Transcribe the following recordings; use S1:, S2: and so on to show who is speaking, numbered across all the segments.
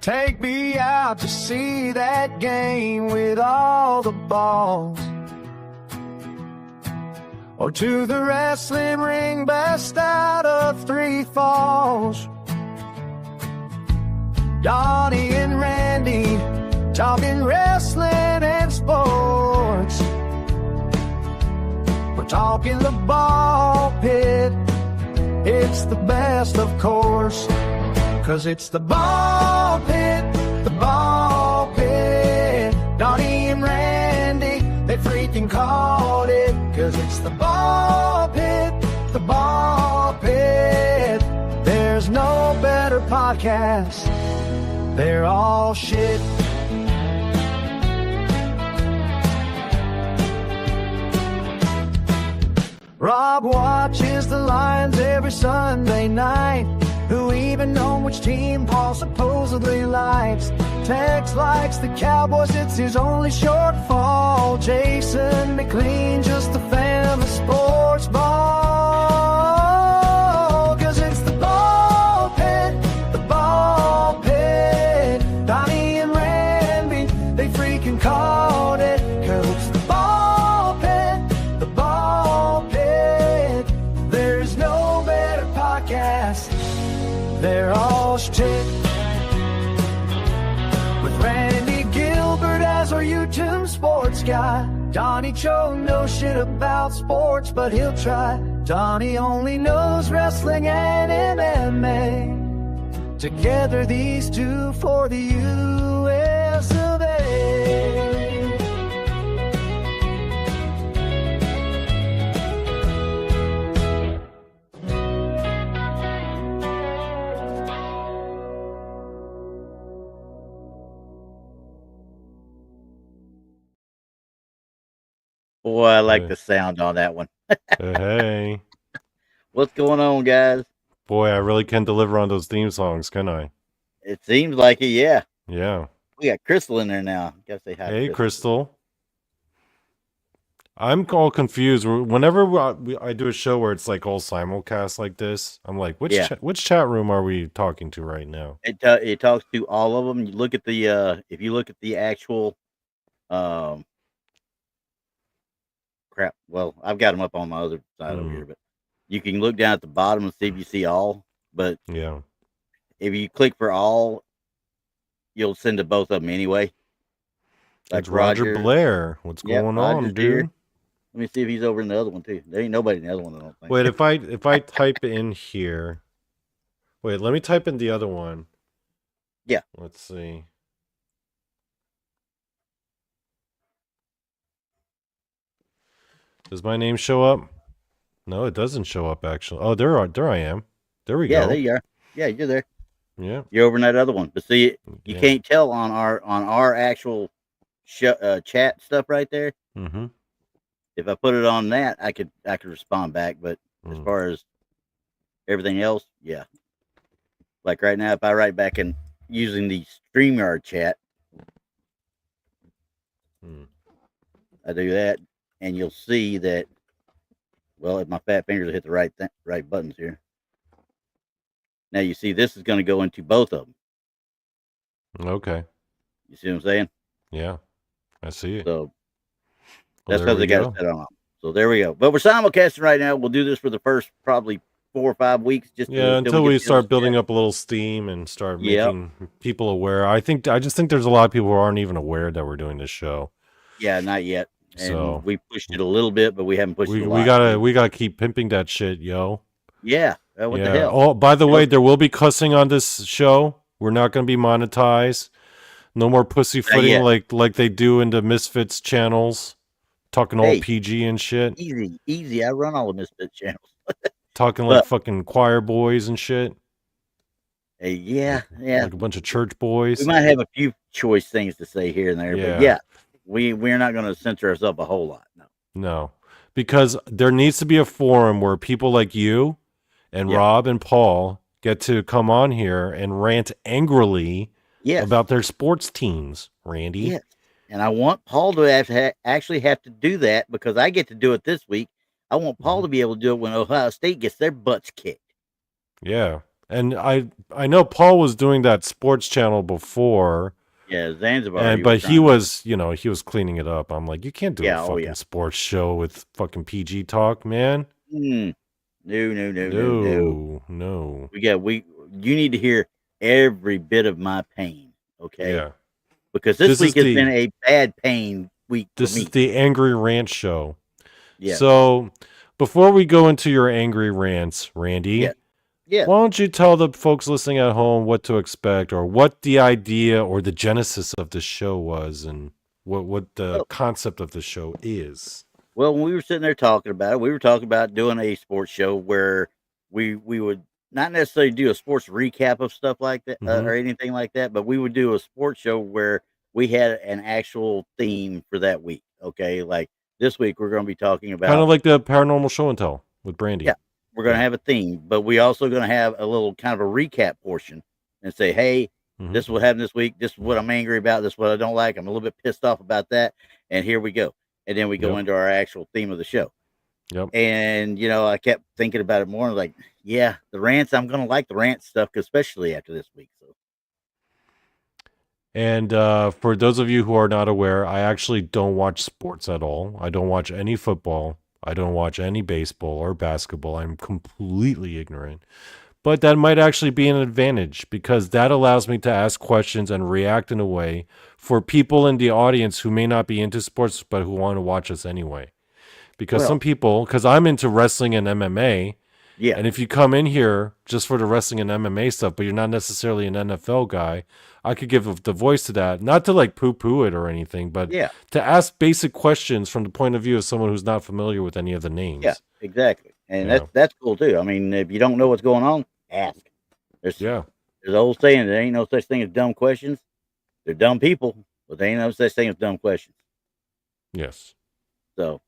S1: Take me out to see that game with all the balls, or to the wrestling ring best out of Three Falls. Donny and Randy talking wrestling and sports. We're talking the ball pit. It's the best, of course, 'cause it's the ball pit, the ball pit. Donny and Randy, they freaking called it, 'cause it's the ball pit, the ball pit. There's no better podcast. They're all shit. Rob watches the Lions every Sunday night. Who even know which team Paul supposedly likes? Tex likes the Cowboys, it's his only shortfall. Jason McLean, just a fan of the sports ball. 'Cause it's the ball pit, the ball pit. Donny and Randy, they freaking called it. 'Cause it's the ball pit, the ball pit. There's no better podcast. They're all shit. With Randy Gilbert as our YouTube sports guy. Donny Cho knows shit about sports, but he'll try. Donny only knows wrestling and MMA. Together these two for the US of A.
S2: Boy, I like the sound on that one.
S3: Hey.
S2: What's going on, guys?
S3: Boy, I really can deliver on those theme songs, can I?
S2: It seems like it, yeah.
S3: Yeah.
S2: We got Crystal in there now. Gotta say hi.
S3: Hey, Crystal. I'm all confused. Whenever I do a show where it's like all simulcast like this, I'm like, which chat room are we talking to right now?
S2: It talks to all of them. You look at the if you look at the actual crap. Well, I've got them up on my other side over here, but you can look down at the bottom and see if you see all. But
S3: yeah,
S2: if you click for all, you'll send to both of them anyway.
S3: Like Roger Blair. What's going on, dude?
S2: Here. Let me see if he's over in the other one too. There ain't nobody in the other one, I don't think.
S3: Wait, if I type in here. Wait, let me type in the other one.
S2: Yeah.
S3: Let's see. Does my name show up? No, it doesn't show up actually. Oh, there I am. There we go.
S2: Yeah, there you are. Yeah, you're there.
S3: Yeah.
S2: You're over in that other one. But see, you can't tell on our actual chat stuff right there.
S3: Mm-hmm.
S2: If I put it on that, I could respond back. But as far as everything else, yeah. Like right now, if I write back in using the StreamYard chat, I do that, and you'll see that. Well, if my fat fingers will hit the right buttons here. Now you see this is going to go into both of them.
S3: Okay.
S2: You see what I'm saying?
S3: Yeah, I see it.
S2: So that's because they got it set on. So there we go. But we're simulcasting right now. We'll do this for the first probably 4 or 5 weeks.
S3: Until we start building up a little steam and start making people aware. I just think there's a lot of people who aren't even aware that we're doing this show.
S2: Yeah, not yet. And
S3: so
S2: we pushed it a little bit, but we haven't pushed it a lot.
S3: We gotta keep pimping that shit, yo.
S2: Yeah. What the hell?
S3: Oh, by the way, there will be cussing on this show. We're not going to be monetized. No more pussyfooting like they do in the Misfits channels. Talking all PG and shit.
S2: Easy. I run all the Misfits channels.
S3: Talking like fucking choir boys and shit.
S2: Yeah.
S3: Like a bunch of church boys.
S2: We might have a few choice things to say here and there, but yeah, we're not going to censor ourselves a whole lot.
S3: No, because there needs to be a forum where people like you and Rob and Paul get to come on here and rant angrily about their sports teams, Randy.
S2: Yes. And I want Paul to actually have to do that because I get to do it this week. I want Paul to be able to do it when Ohio State gets their butts kicked.
S3: Yeah. And I know Paul was doing that sports channel before.
S2: Yeah, Zanzibar.
S3: But he was, he was cleaning it up. I'm like, you can't do a fucking
S2: yeah.
S3: sports show with fucking PG talk, man.
S2: No.
S3: No.
S2: You need to hear every bit of my pain, okay?
S3: Yeah.
S2: Because this week has been a bad pain week for me.
S3: This is the Angry Rant Show.
S2: Yeah.
S3: So, before we go into your angry rants, Randy,
S2: yeah.
S3: why don't you tell the folks listening at home what to expect, or what the idea or the genesis of the show was, and what the concept of the show is?
S2: Well, when we were sitting there talking about it, we were talking about doing a sports show where we would not necessarily do a sports recap of stuff like that or anything like that, but we would do a sports show where we had an actual theme for that week. Okay, like this week we're going to be talking about
S3: kind of like the Paranormal Show and Tell with Brandi.
S2: Yeah, we're going to have a theme, but we also going to have a little kind of a recap portion and say, hey, this is what happened this week. This is what I'm angry about. This is what I don't like. I'm a little bit pissed off about that. And here we go. And then we go into our actual theme of the show.
S3: Yep.
S2: And, I kept thinking about it more. And like, yeah, the rants, I'm going to like the rant stuff, especially after this week. So.
S3: And for those of you who are not aware, I actually don't watch sports at all. I don't watch any football. I don't watch any baseball or basketball. I'm completely ignorant. But that might actually be an advantage, because that allows me to ask questions and react in a way for people in the audience who may not be into sports but who want to watch us anyway. Because some people, because I'm into wrestling and MMA, and if you come in here just for the wrestling and MMA stuff, but you're not necessarily an NFL guy, I could give the voice to that, not to like poo-poo it or anything, but to ask basic questions from the point of view of someone who's not familiar with any of the names.
S2: Yeah, exactly. And that's cool too. I mean, if you don't know what's going on, ask. There's an old saying, there ain't no such thing as dumb questions. They're dumb people, but there ain't no such thing as dumb questions.
S3: Yes.
S2: So,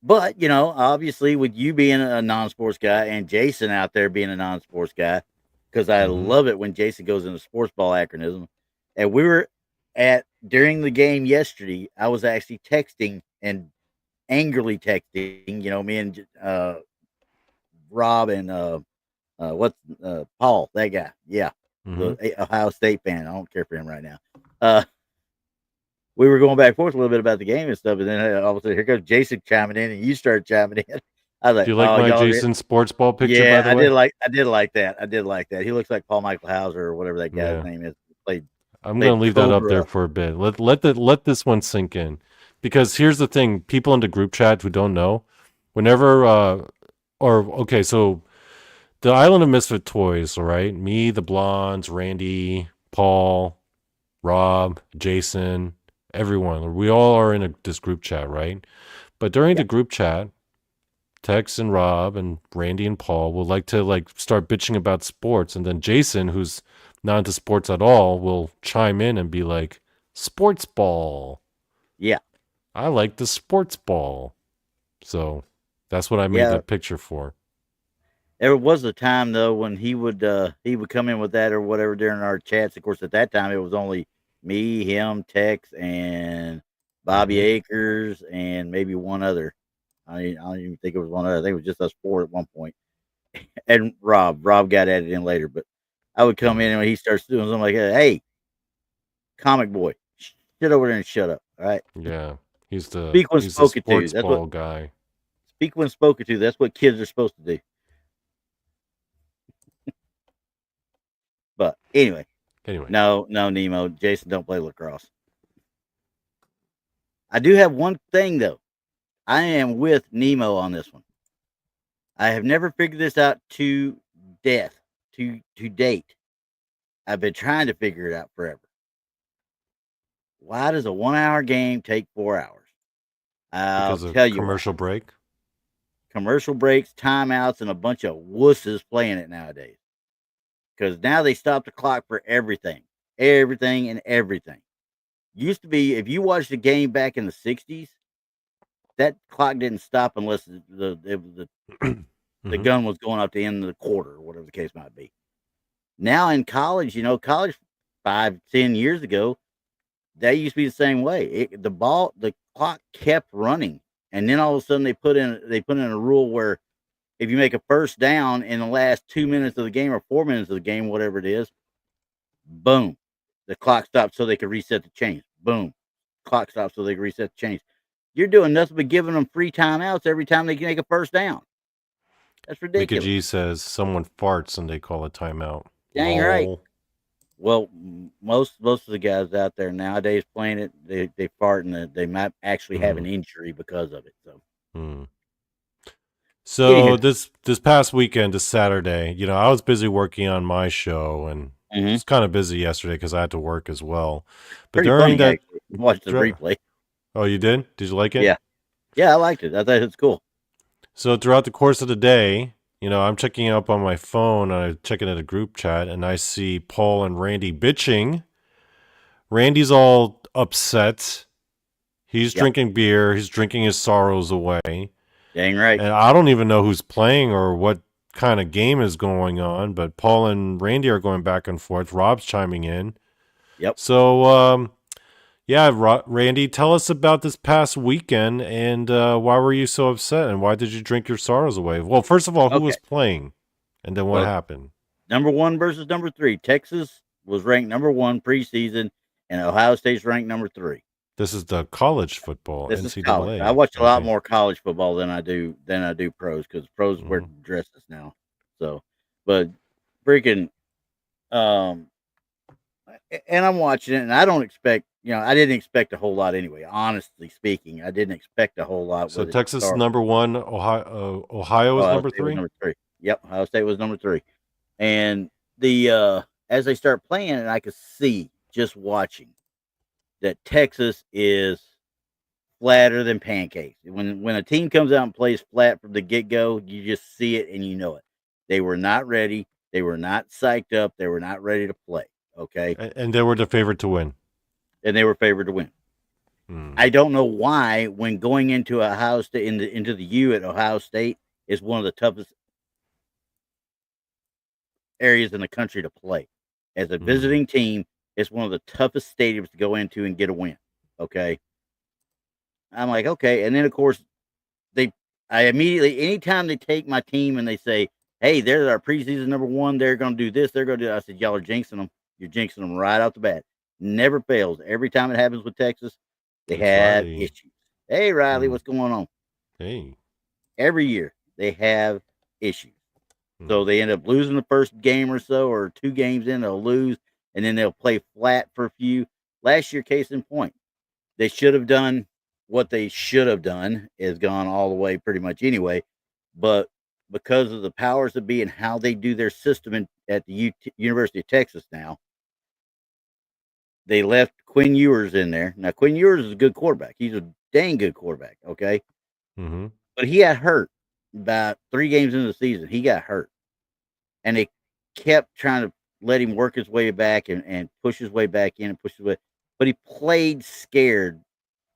S2: but, obviously with you being a non-sports guy and Jason out there being a non-sports guy, because I love it when Jason goes into sports ball acronym. And we were during the game yesterday, I was actually texting and angrily texting, me and Rob and Paul, that guy. Yeah. The Ohio State fan. I don't care for him right now. We were going back and forth a little bit about the game and stuff, and then all of a sudden here comes Jason chiming in, and you start chiming in. I was like,
S3: do you like my Jason sports ball picture?
S2: Yeah,
S3: by the way?
S2: I did like that. He looks like Paul Michael Hauser or whatever that guy's name is.
S3: I'm going to leave that up there for a bit. Let this one sink in, because here's the thing: people in the group chat who don't know, whenever so the Island of Misfit Toys, all right? Me, the Blondes, Randy, Paul, Rob, Jason, everyone. We all are in this group chat, right? But during the group chat, Tex and Rob and Randy and Paul will like to start bitching about sports, and then Jason, who's not into sports at all, will chime in and be like, "Sports ball."
S2: Yeah,
S3: I like the sports ball. So that's what I made that picture for.
S2: There was a time though when he would come in with that or whatever during our chats. Of course, at that time it was only me, him, Tex, and Bobby Akers, and maybe one other. I don't even think it was one other. I think it was just us four at one point. And Rob got added in later, but I would come in and when he starts doing something like that, hey, comic boy, sit over there and shut up. All right.
S3: Yeah. He's the
S2: sports
S3: ball guy.
S2: Speak when spoken to. That's what kids are supposed to do. But anyway. No, Nemo. Jason don't play lacrosse. I do have one thing though. I am with Nemo on this one. I have never figured this out to date. I've been trying to figure it out forever. Why does a 1 hour game take 4 hours? I'll tell you.
S3: Commercial break?
S2: Commercial breaks, timeouts, and a bunch of wusses playing it nowadays. Because now they stop the clock for everything. Everything and everything. Used to be, if you watched the game back in the 60s, that clock didn't stop unless the gun was going up to the end of the quarter or whatever the case might be. Now in college, college 5-10 years ago, that used to be the same way. The clock kept running and then all of a sudden they put in a rule where if you make a first down in the last 2 minutes of the game or 4 minutes of the game, whatever it is, boom, the clock stops so they can reset the chains. Boom, clock stops so they can reset the chains. You're doing nothing but giving them free timeouts every time they can make a first down. That's ridiculous.
S3: Mika G says someone farts and they call a timeout.
S2: Dang right. Well, most of the guys out there nowadays playing it, they fart and they might actually have an injury because of it.
S3: So this past weekend, this Saturday, I was busy working on my show, and it was kind of busy yesterday because I had to work as well. But
S2: pretty
S3: during
S2: funny, that, watched the replay.
S3: Oh, you did? Did you like it?
S2: Yeah, I liked it. I thought it was cool.
S3: So throughout the course of the day, I'm checking up on my phone, and I'm checking at a group chat, and I see Paul and Randy bitching. Randy's all upset. He's drinking beer. He's drinking his sorrows away.
S2: Dang right.
S3: And I don't even know who's playing or what kind of game is going on, but Paul and Randy are going back and forth. Rob's chiming in.
S2: Yep.
S3: So, Randy, tell us about this past weekend and why were you so upset and why did you drink your sorrows away? Well, first of all, who was playing and then what happened?
S2: Number 1 versus number 3. Texas was ranked number 1 preseason and Ohio State's ranked number 3.
S3: This is the college football.
S2: This
S3: NCAA.
S2: is college. I watch a lot more college football than I do pros because pros wear dresses now. So, but freaking, and I'm watching it, and I don't expect, I didn't expect a whole lot anyway. Honestly speaking, I didn't expect a whole lot.
S3: So Texas is number 1, Ohio is number 3.
S2: Number 3. Yep, Ohio State was number 3, and the as they start playing, and I could see just watching that Texas is flatter than pancakes. When a team comes out and plays flat from the get-go, you just see it and you know it. They were not ready. They were not psyched up. They were not ready to play. Okay.
S3: And they were the favorite to win.
S2: And they were favored to win. I don't know why when going into Ohio State into the U at Ohio State is one of the toughest areas in the country to play. As a visiting team, it's one of the toughest stadiums to go into and get a win. Okay. I'm like, okay. And then, of course, I immediately, anytime they take my team and they say, hey, they're our preseason number 1, they're going to do this, they're going to do that. I said, y'all are jinxing them. You're jinxing them right off the bat. Never fails. Every time it happens with Texas, they have issues. Hey, Riley, what's going on?
S3: Hey.
S2: Every year, they have issues. So they end up losing the first game or so, or 2 games in, they'll lose. And then they'll play flat for a few. Last year, case in point, they should have done what they should have done, is gone all the way pretty much anyway. But because of the powers that be and how they do their system at the University of Texas now, they left Quinn Ewers in there. Now, Quinn Ewers is a good quarterback. He's a dang good quarterback, okay? But he got hurt about 3 games into the season. He got hurt. And they kept trying to let him work his way back and push his way back in and push his way. But he played scared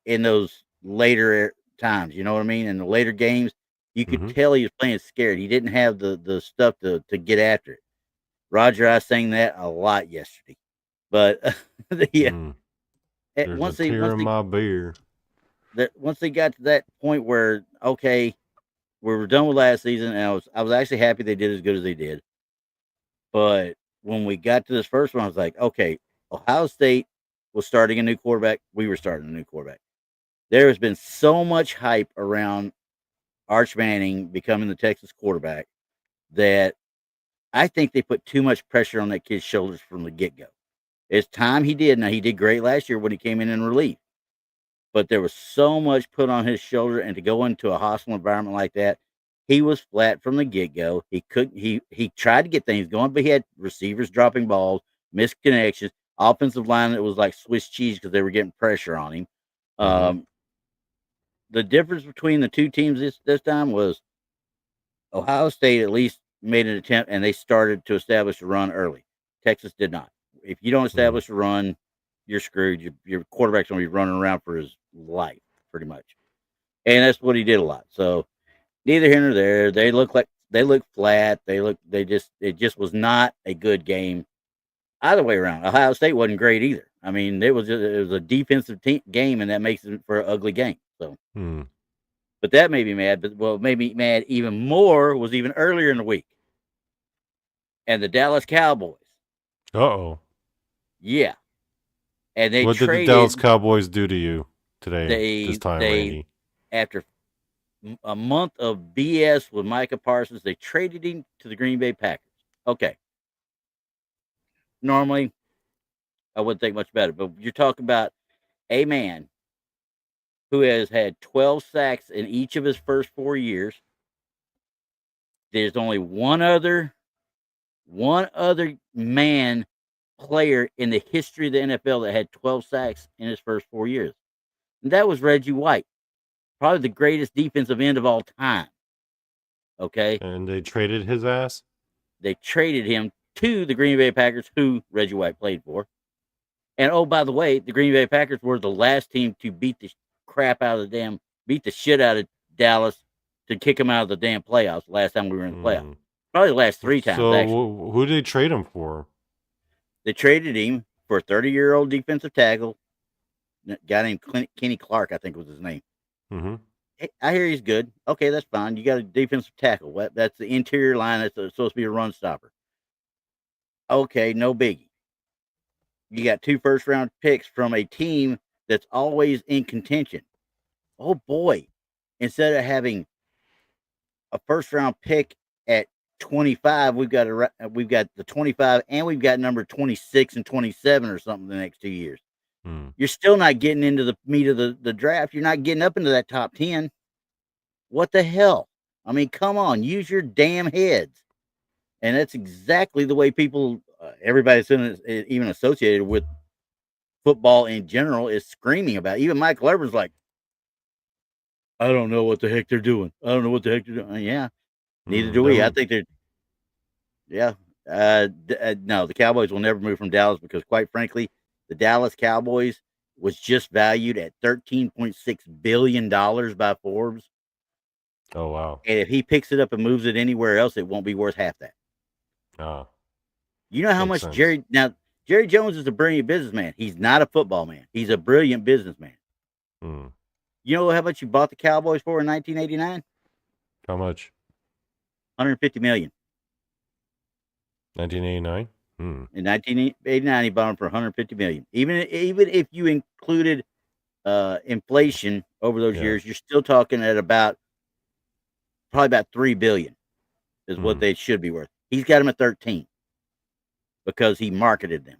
S2: in those later times. You know what I mean? In the later games, you could tell he was playing scared. He didn't have the stuff to get after it. Roger, I sang that a lot yesterday. But once they
S3: my beer.
S2: Once they got to that point where, okay, we were done with last season, and I was actually happy they did as good as they did. But when we got to this first one, I was like, okay, Ohio State was starting a new quarterback. We were starting a new quarterback. There has been so much hype around Arch Manning becoming the Texas quarterback that I think they put too much pressure on that kid's shoulders from the get-go. It's time he did. Now, he did great last year when he came in relief. But there was so much put on his shoulder, and to go into a hostile environment like that, he was flat from the get-go. He couldn't. He tried to get things going, but he had receivers dropping balls, missed connections, offensive line that was like Swiss cheese because they were getting pressure on him. The difference between the two teams this time was Ohio State at least made an attempt, and they started to establish a run early. Texas did not. If you don't establish a run, you're screwed. Your quarterback's going to be running around for his life, pretty much. And that's what he did a lot. So neither here nor there. They look flat. It just was not a good game either way around. Ohio State wasn't great either. I mean, it was a defensive game, and that makes it for an ugly game. So But that made me mad. But what made me mad even more was even earlier in the week. And the Dallas Cowboys.
S3: Uh-oh.
S2: Yeah. And they
S3: What did the Dallas Cowboys do to you today, this time, Randy?
S2: After a month of BS with Micah Parsons, they traded him to the Green Bay Packers. Okay. Normally, I wouldn't think much about it, but you're talking about a man who has had 12 sacks in each of his first 4 years. There's only one other man player in the history of the NFL that had 12 sacks in his first 4 years. And that was Reggie White, probably the greatest defensive end of all time. Okay.
S3: And they traded his ass?
S2: They traded him to the Green Bay Packers, who Reggie White played for. And oh, by the way, the Green Bay Packers were the last team to beat the shit out of Dallas to kick them out of the damn playoffs last time we were in the playoffs. Probably the last 3 times,
S3: so
S2: actually.
S3: Who did they trade him for?
S2: They traded him for a 30-year-old defensive tackle, a guy named Kenny Clark, I think was his name.
S3: Mm-hmm.
S2: Hey, I hear he's good. Okay, that's fine. You got a defensive tackle. That's the interior line. That's supposed to be a run stopper. Okay, no biggie. You got 2 first-round picks from a team that's always in contention. Oh, boy. Instead of having a first-round pick at 25, we've got the 25, and we've got number 26 and 27 or something the next 2 years. You're still not getting into the meat of the draft. You're not getting up into that top 10. What the hell? I mean, come on, use your damn heads. And that's exactly the way people, everybody that's even associated with football in general, is screaming about it. Even Michael Irvin's like, I don't know what the heck they're doing. Yeah, neither do we. I think they're, no, the Cowboys will never move from Dallas because, quite frankly, the Dallas Cowboys was just valued at $13.6 billion by Forbes.
S3: Oh, wow.
S2: And if he picks it up and moves it anywhere else, it won't be worth half that.
S3: Oh.
S2: You know how much
S3: sense.
S2: Jerry Jones is a brilliant businessman. He's not a football man. He's a brilliant businessman. You know how much you bought the Cowboys for in 1989?
S3: How much?
S2: $150 million.
S3: 1989?
S2: In 1989, he bought them for $150 million. Even if you included inflation over those years, you're still talking at probably about $3 billion is what they should be worth. He's got them at 13 because he marketed them.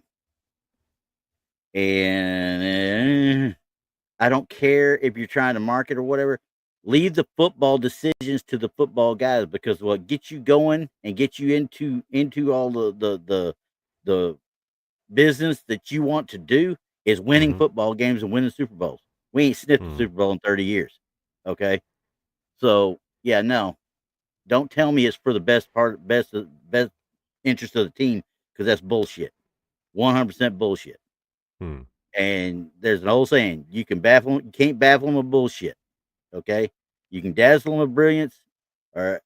S2: And I don't care if you're trying to market or whatever. Leave the football decisions to the football guys, because what gets you going and gets you into all the business that you want to do is winning football games and winning Super Bowls. We ain't sniffed the Super Bowl in 30 years. Okay. So yeah, no, don't tell me it's for the best interest of the team, because that's bullshit. 100% bullshit. And there's an old saying, you can't baffle them with bullshit. Okay. You can dazzle them with brilliance, or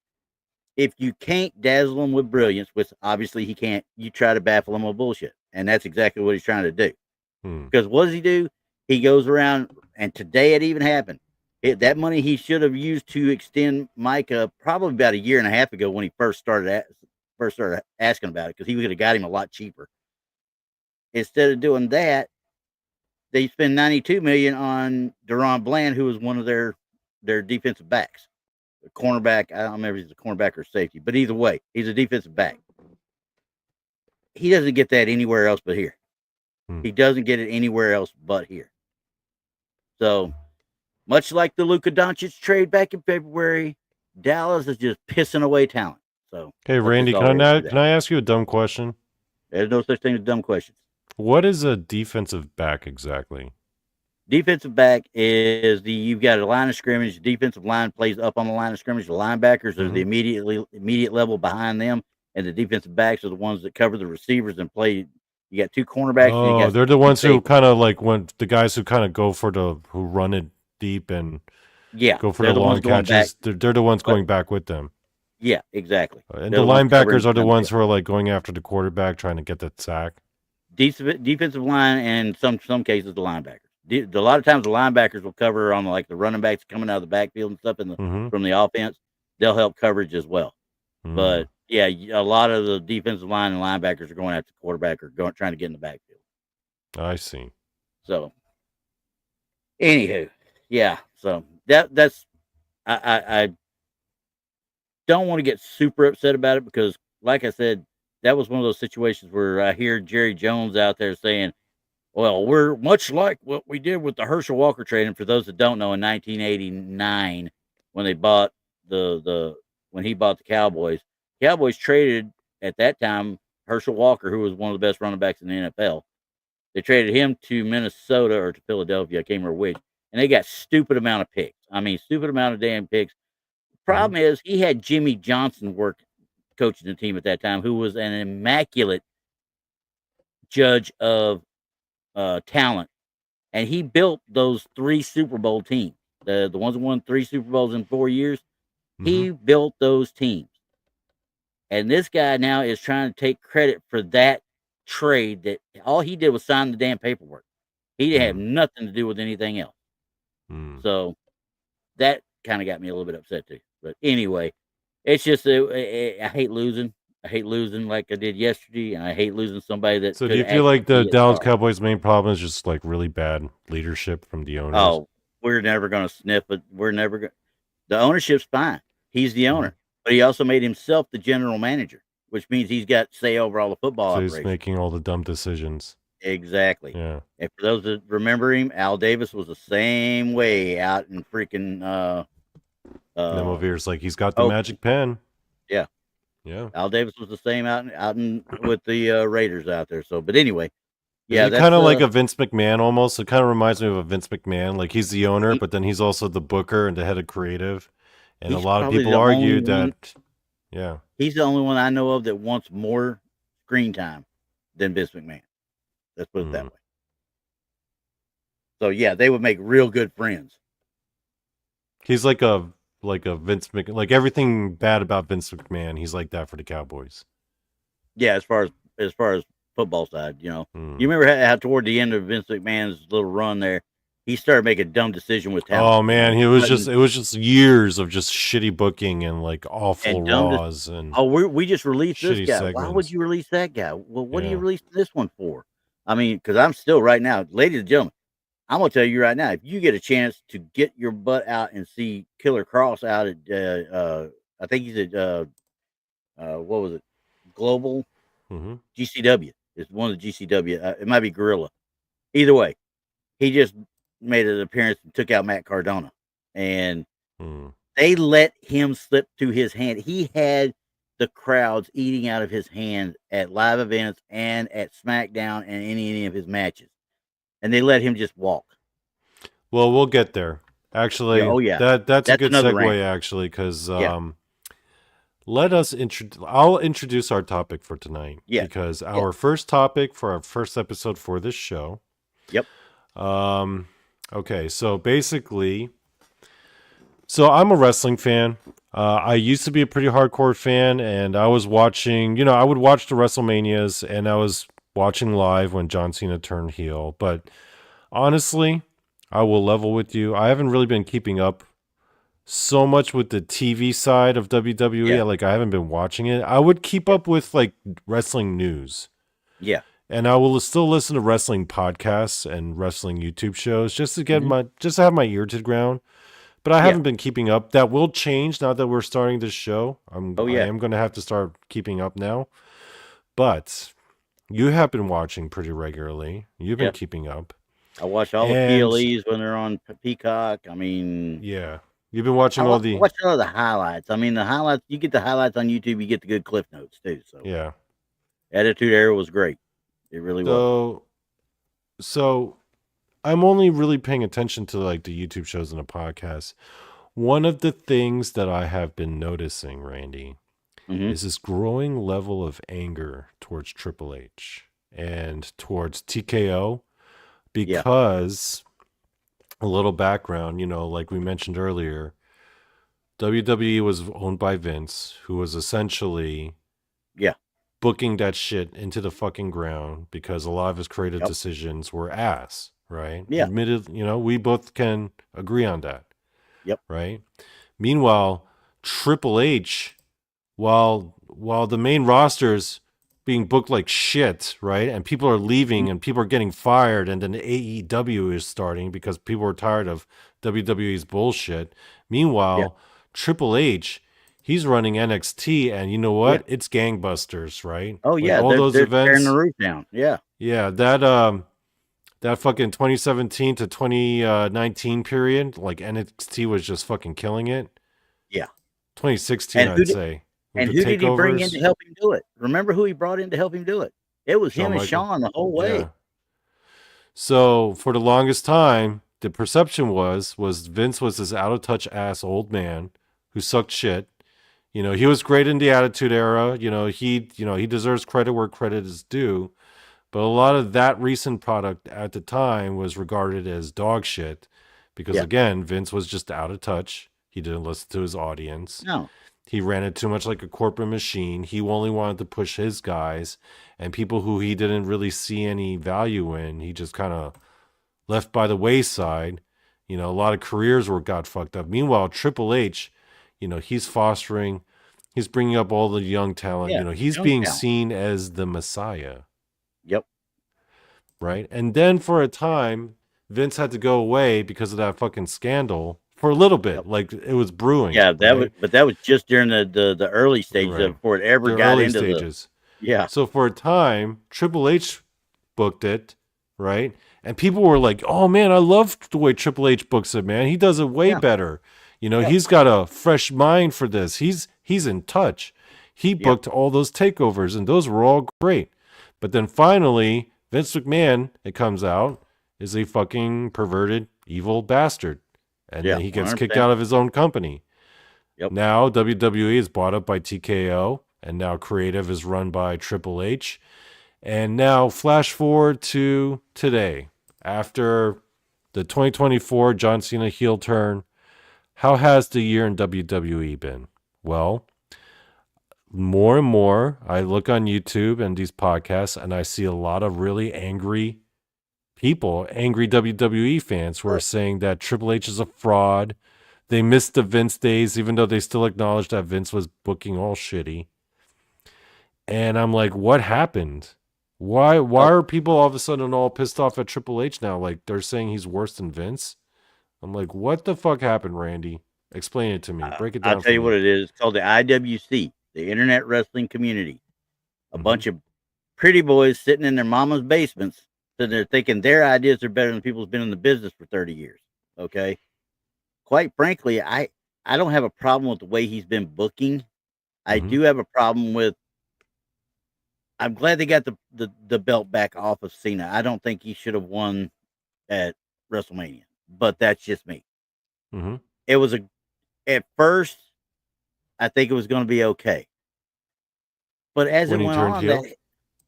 S2: if you can't dazzle them with brilliance, which obviously he can't, you try to baffle him with bullshit. And that's exactly what he's trying to do. Because what does he do? He goes around, and today it even happened. That money he should have used to extend Micah probably about a year and a half ago when he first started asking about it, because he could have got him a lot cheaper. Instead of doing that, they spend $92 million on Deron Bland, who was one of their defensive backs. A cornerback. I don't remember if he's a cornerback or safety, but either way, he's a defensive back. He doesn't get that anywhere else but here. He doesn't get it anywhere else but here. So, much like the Luka Doncic trade back in February, Dallas is just pissing away talent. So,
S3: hey, Randy, can I ask you a dumb question?
S2: There's no such thing as dumb questions.
S3: What is a defensive back exactly?
S2: Defensive back is you've got a line of scrimmage. The defensive line plays up on the line of scrimmage. The linebackers are the immediate level behind them, and the defensive backs are the ones that cover the receivers and play. You got 2 cornerbacks.
S3: Oh, they're the ones who kind of like the guys who kind of go for who run it deep and go for the long catches. They're the ones going back with them.
S2: Yeah, exactly.
S3: And the linebackers are the ones who are like going after the quarterback, trying to get that sack.
S2: Defensive line, and some cases the linebackers. A lot of times the linebackers will cover on like the running backs coming out of the backfield and stuff from the offense. They'll help coverage as well. But yeah, a lot of the defensive line and linebackers are going after the quarterback or trying to get in the backfield.
S3: I see.
S2: So, anywho, yeah. So that's I don't want to get super upset about it because, like I said, that was one of those situations where I hear Jerry Jones out there saying, well, we're much like what we did with the Herschel Walker trade. And for those that don't know, in 1989, when they bought when he bought the Cowboys traded at that time Herschel Walker, who was one of the best running backs in the NFL. They traded him to Minnesota or to Philadelphia. I can't remember which. And they got stupid amount of picks. I mean, stupid amount of damn picks. Problem is, he had Jimmy Johnson coaching the team at that time, who was an immaculate judge of talent. And he built those 3 Super Bowl teams. The ones that won 3 Super Bowls in 4 years. He built those teams. And this guy now is trying to take credit for that trade that all he did was sign the damn paperwork. He didn't have nothing to do with anything else. So that kind of got me a little bit upset too. But anyway, it's just I hate losing. I hate losing like I did yesterday, and I hate losing somebody that.
S3: So do you feel like the Dallas Cowboys' main problem is just like really bad leadership from the owners?
S2: Oh, we're never going to sniff it. We're never going. The ownership's fine. He's the owner, but he also made himself the general manager, which means he's got say over all the football operations.
S3: He's making all the dumb decisions.
S2: Exactly.
S3: Yeah.
S2: And for those that remember him, Al Davis was the same way out in freaking
S3: Nemovir's like he's got the magic pen.
S2: Yeah.
S3: Yeah.
S2: Al Davis was the same out in with the Raiders out there. So, but anyway,
S3: yeah, that's kind of like a Vince McMahon almost. It kind of reminds me of a Vince McMahon. Like he's the owner, but then he's also the booker and the head of creative. And a lot of people argue that,
S2: he's the only one I know of that wants more screen time than Vince McMahon. Let's put it that way. So yeah, they would make real good friends.
S3: He's like a Vince McMahon, like everything bad about Vince McMahon. He's like that for the Cowboys.
S2: Yeah, as far as football side, you remember how toward the end of Vince McMahon's little run there, he started making a dumb decision with talent.
S3: Oh man, it was just years of just shitty booking and like awful laws
S2: we just released this guy. Segments. Why would you release that guy? Well, what do you release this one for? I mean, because I'm still right now, ladies and gentlemen, I'm gonna tell you right now, if you get a chance to get your butt out and see Killer Cross out at I think he's at what was it? Global GCW. It's one of the GCW. It might be Gorilla. Either way, he just made an appearance and took out Matt Cardona, and they let him slip through his hand. He had the crowds eating out of his hand at live events and at SmackDown and any of his matches, and they let him just walk.
S3: Well, we'll get there. Actually, that's a good segue. Actually, because let us I'll introduce our topic for tonight. Yeah, because our first topic for our first episode for this show.
S2: Yep.
S3: Okay, so basically, I'm a wrestling fan. I used to be a pretty hardcore fan, and I was watching, I would watch the WrestleManias, and I was watching live when John Cena turned heel. But honestly, I will level with you. I haven't really been keeping up so much with the TV side of WWE. Yeah. Like, I haven't been watching it. I would keep up with, like, wrestling news.
S2: Yeah.
S3: And I will still listen to wrestling podcasts and wrestling YouTube shows just to get just to have my ear to the ground. But I haven't been keeping up. That will change now that we're starting this show. I am going to have to start keeping up now. But you have been watching pretty regularly. You've been keeping up.
S2: I watch all the PLEs when they're on Peacock. I mean,
S3: you've been watching all the
S2: highlights. I mean, the highlights. You get the highlights on YouTube. You get the good cliff notes too. So Attitude Era was great. It really was.
S3: So I'm only really paying attention to like the YouTube shows and the podcasts. One of the things that I have been noticing, Randy, is this growing level of anger towards Triple H and towards TKO because a little background, like we mentioned earlier, WWE was owned by Vince, who was essentially booking that shit into the fucking ground because a lot of his creative decisions were ass. right?
S2: Yeah.
S3: Admitted, we both can agree on that.
S2: Yep.
S3: Right. Meanwhile, Triple H, while the main roster's being booked like shit, right? And people are leaving and people are getting fired, and then AEW is starting because people are tired of WWE's bullshit. Meanwhile, Triple H, he's running NXT, and you know what? It's gangbusters, right?
S2: Oh yeah,
S3: all those
S2: they're
S3: events,
S2: tearing the roof down. Yeah.
S3: Yeah, that fucking 2017 to 2019 period, like NXT was just fucking killing it.
S2: Yeah.
S3: 2016, I'd say.
S2: And who did he bring in to help him do it? Remember who he brought in to help him do it? It was him and Shawn the whole way. Yeah.
S3: So for the longest time, the perception was Vince was this out of touch ass old man who sucked shit. He was great in the Attitude Era. He deserves credit where credit is due. But a lot of that recent product at the time was regarded as dog shit because, again, Vince was just out of touch. He didn't listen to his audience.
S2: No.
S3: He ran it too much like a corporate machine. He only wanted to push his guys, and people who he didn't really see any value in, he just kind of left by the wayside. A lot of careers got fucked up. Meanwhile, Triple H, he's fostering, he's bringing up all the young talent.
S2: Yeah,
S3: he's being seen as the Messiah.
S2: Yep.
S3: Right. And then for a time, Vince had to go away because of that fucking scandal for a little bit. Yep. Like it was brewing.
S2: Yeah, that was just during the early stages before it ever got into stages. Yeah.
S3: So for a time, Triple H booked it, right? And people were like, "Oh man, I love the way Triple H books it, man. He does it way better. He's got a fresh mind for this. He's in touch. He booked all those takeovers, and those were all great. But then finally, Vince McMahon, it comes out, is a fucking perverted, evil bastard. And then he gets kicked out of his own company.
S2: Yep.
S3: Now WWE is bought up by TKO, and now creative is run by Triple H. And now flash forward to today. After the 2024 John Cena heel turn, how has the year in WWE been? Well, more and more, I look on YouTube and these podcasts, and I see a lot of really angry people, angry WWE fans who are saying that Triple H is a fraud. They missed the Vince days, even though they still acknowledge that Vince was booking all shitty. And I'm like, what happened? Why are people all of a sudden all pissed off at Triple H now? Like they're saying he's worse than Vince. I'm like, what the fuck happened, Randy? Explain it to me. Break it down.
S2: I'll tell you what it is. It's called the IWC, the Internet Wrestling Community. A bunch of pretty boys sitting in their mama's basements. So they're thinking their ideas are better than people who've been in the business for 30 years. Okay. Quite frankly, I don't have a problem with the way he's been booking. I do have a problem with, I'm glad they got the belt back off of Cena. I don't think he should have won at WrestleMania, but that's just me. It was at first, I think it was going to be okay. But as it went on,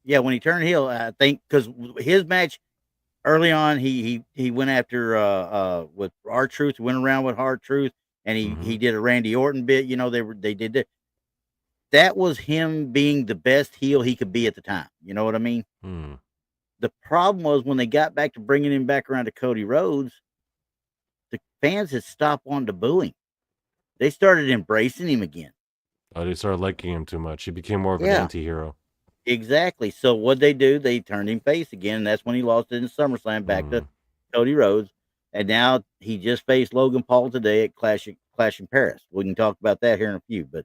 S2: when he turned heel, I think because his match early on, he went after with R-Truth, went around with R-Truth, and he did a Randy Orton bit. They did that. That was him being the best heel he could be at the time. You know what I mean? The problem was when they got back to bringing him back around to Cody Rhodes, the fans had stopped wanting to boo him. They started embracing him again.
S3: Oh, they started liking him too much. He became more of an anti-hero.
S2: Exactly. So what they do, they turned him face again. And that's when he lost it in SummerSlam back to Cody Rhodes. And now he just faced Logan Paul today at Clash in Paris. We can talk about that here in a few. But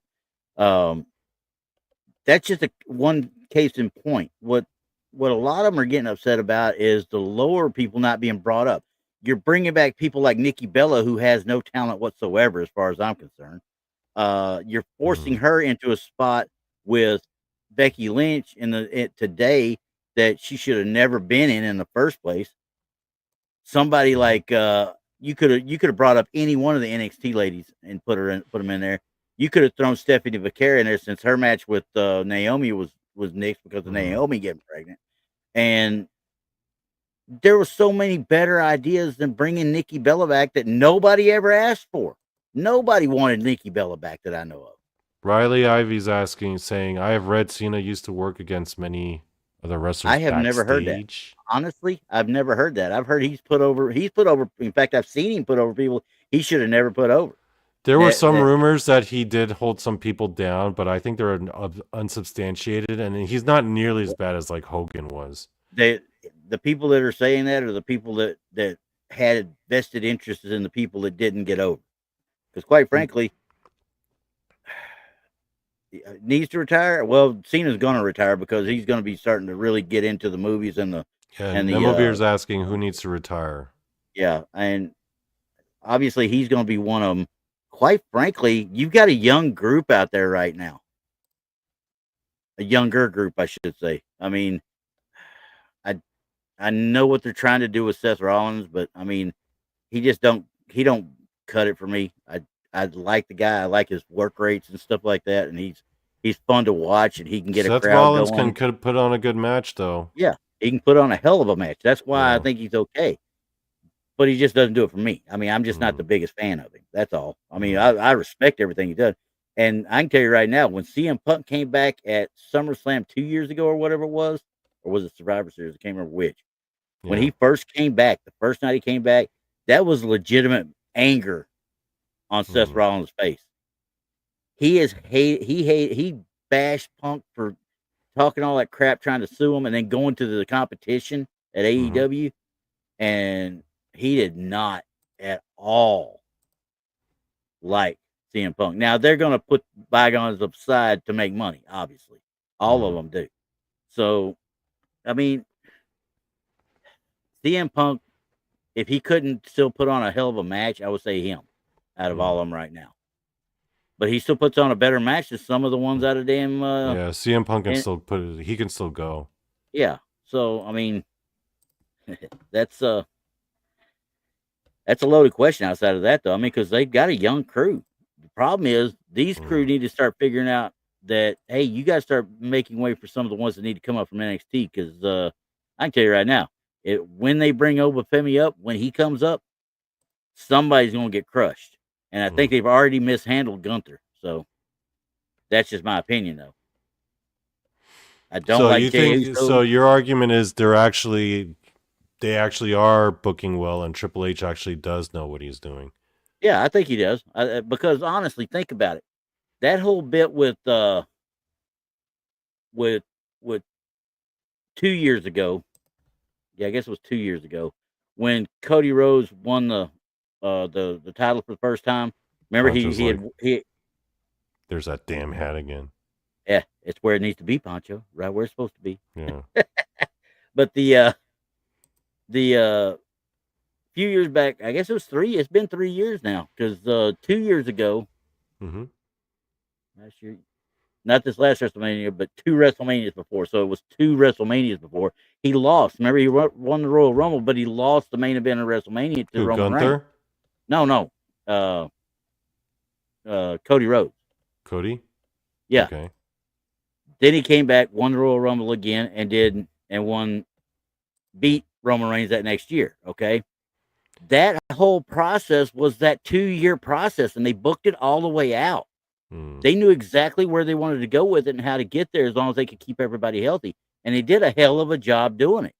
S2: that's just one case in point. What a lot of them are getting upset about is the lower people not being brought up. You're bringing back people like Nikki Bella, who has no talent whatsoever, as far as I'm concerned. You're forcing her into a spot with Becky Lynch today that she should have never been in the first place. Somebody like you could have brought up any one of the NXT ladies and put them in there. You could have thrown Stephanie Vaquera in there since her match with Naomi was nixed because of Naomi getting pregnant. And there were so many better ideas than bringing Nikki Bella back that nobody ever asked for. Nobody wanted Nikki Bella back that I know of.
S3: Riley Ivy's saying, I have read Cena used to work against many Are the wrestlers
S2: I have never heard that.
S3: backstage?
S2: Honestly, I've never heard that. I've heard he's put over. In fact, I've seen him put over people he should have never put over.
S3: There were some rumors that he did hold some people down, but I think they're unsubstantiated, and he's not nearly as bad as like Hogan was.
S2: The people that are saying that are the people that had vested interests in the people that didn't get over. Because quite frankly, needs to retire. Well, Cena's going to retire because he's going to be starting to really get into the movies and the.
S3: Yeah, and Beer's asking who needs to retire.
S2: Yeah, and obviously he's going to be one of them. Quite frankly, you've got a young group out there right now. A younger group, I should say. I mean, I know what they're trying to do with Seth Rollins, but I mean, he don't cut it for me. I like the guy. I like his work rates and stuff like that, and he's fun to watch, and he can get a crowd going. Seth
S3: Rollins could put on a good match, though.
S2: Yeah, he can put on a hell of a match. That's why I think he's okay. But he just doesn't do it for me. I mean, I'm just not the biggest fan of him. That's all. I mean, I respect everything he does. And I can tell you right now, when CM Punk came back at SummerSlam 2 years ago or whatever it was, or was it Survivor Series? I can't remember which. Yeah. When he first came back, the first night he came back, that was legitimate anger on Seth Rollins' face. He bashed Punk for talking all that crap, trying to sue him, and then going to the competition at AEW, and he did not at all like CM Punk. Now, they're going to put bygones aside to make money, obviously. All of them do. So, I mean, CM Punk, if he couldn't still put on a hell of a match, I would say him out of all of them right now. But he still puts on a better match than some of the ones out of damn...
S3: yeah, CM Punk can still put it... He can still go.
S2: Yeah. So, I mean, that's a loaded question outside of that, though. I mean, because they've got a young crew. The problem is these crew need to start figuring out that, hey, you got to start making way for some of the ones that need to come up from NXT. Because I can tell you right now, when they bring Obafemi up, when he comes up, somebody's going to get crushed. And I think they've already mishandled Gunther. So that's just my opinion, though. I don't like Jey Uso.
S3: So your argument is they actually are booking well, and Triple H actually does know what he's doing.
S2: Yeah, I think he does. Because honestly, think about it. That whole bit with 2 years ago. Yeah, I guess it was 2 years ago when Cody Rhodes won the title for the first time. Remember, he
S3: there's that damn hat again.
S2: Yeah, it's where it needs to be, Pancho. Right where it's supposed to be.
S3: Yeah.
S2: But the few years back, I guess it was 3. It's been 3 years now because 2 years ago, last year, not this last WrestleMania, but 2 WrestleManias before. So it was 2 WrestleManias before. He lost. Remember, he won the Royal Rumble, but he lost the main event of WrestleMania to Roman Reigns. No. Cody Rhodes.
S3: Cody?
S2: Yeah.
S3: Okay.
S2: Then he came back, won the Royal Rumble again, and beat Roman Reigns that next year. Okay. That whole process was that 2-year process, and they booked it all the way out. They knew exactly where they wanted to go with it and how to get there as long as they could keep everybody healthy. And they did a hell of a job doing it.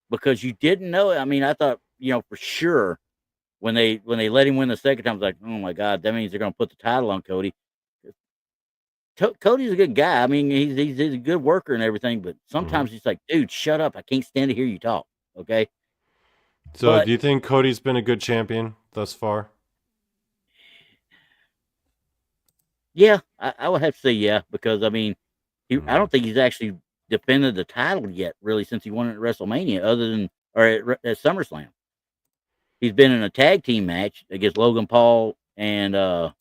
S2: Because you didn't know. I mean, I thought, for sure when they let him win the second time, I was like, oh my God, that means they're going to put the title on Cody. Cody's a good guy. I mean, he's a good worker and everything, but sometimes he's like, dude, shut up. I can't stand to hear you talk. Okay.
S3: So do you think Cody's been a good champion thus far?
S2: Yeah, I would have to say yeah, because I mean, I don't think he's actually defended the title yet, really, since he won it at WrestleMania, at SummerSlam. He's been in a tag team match against Logan Paul and Logan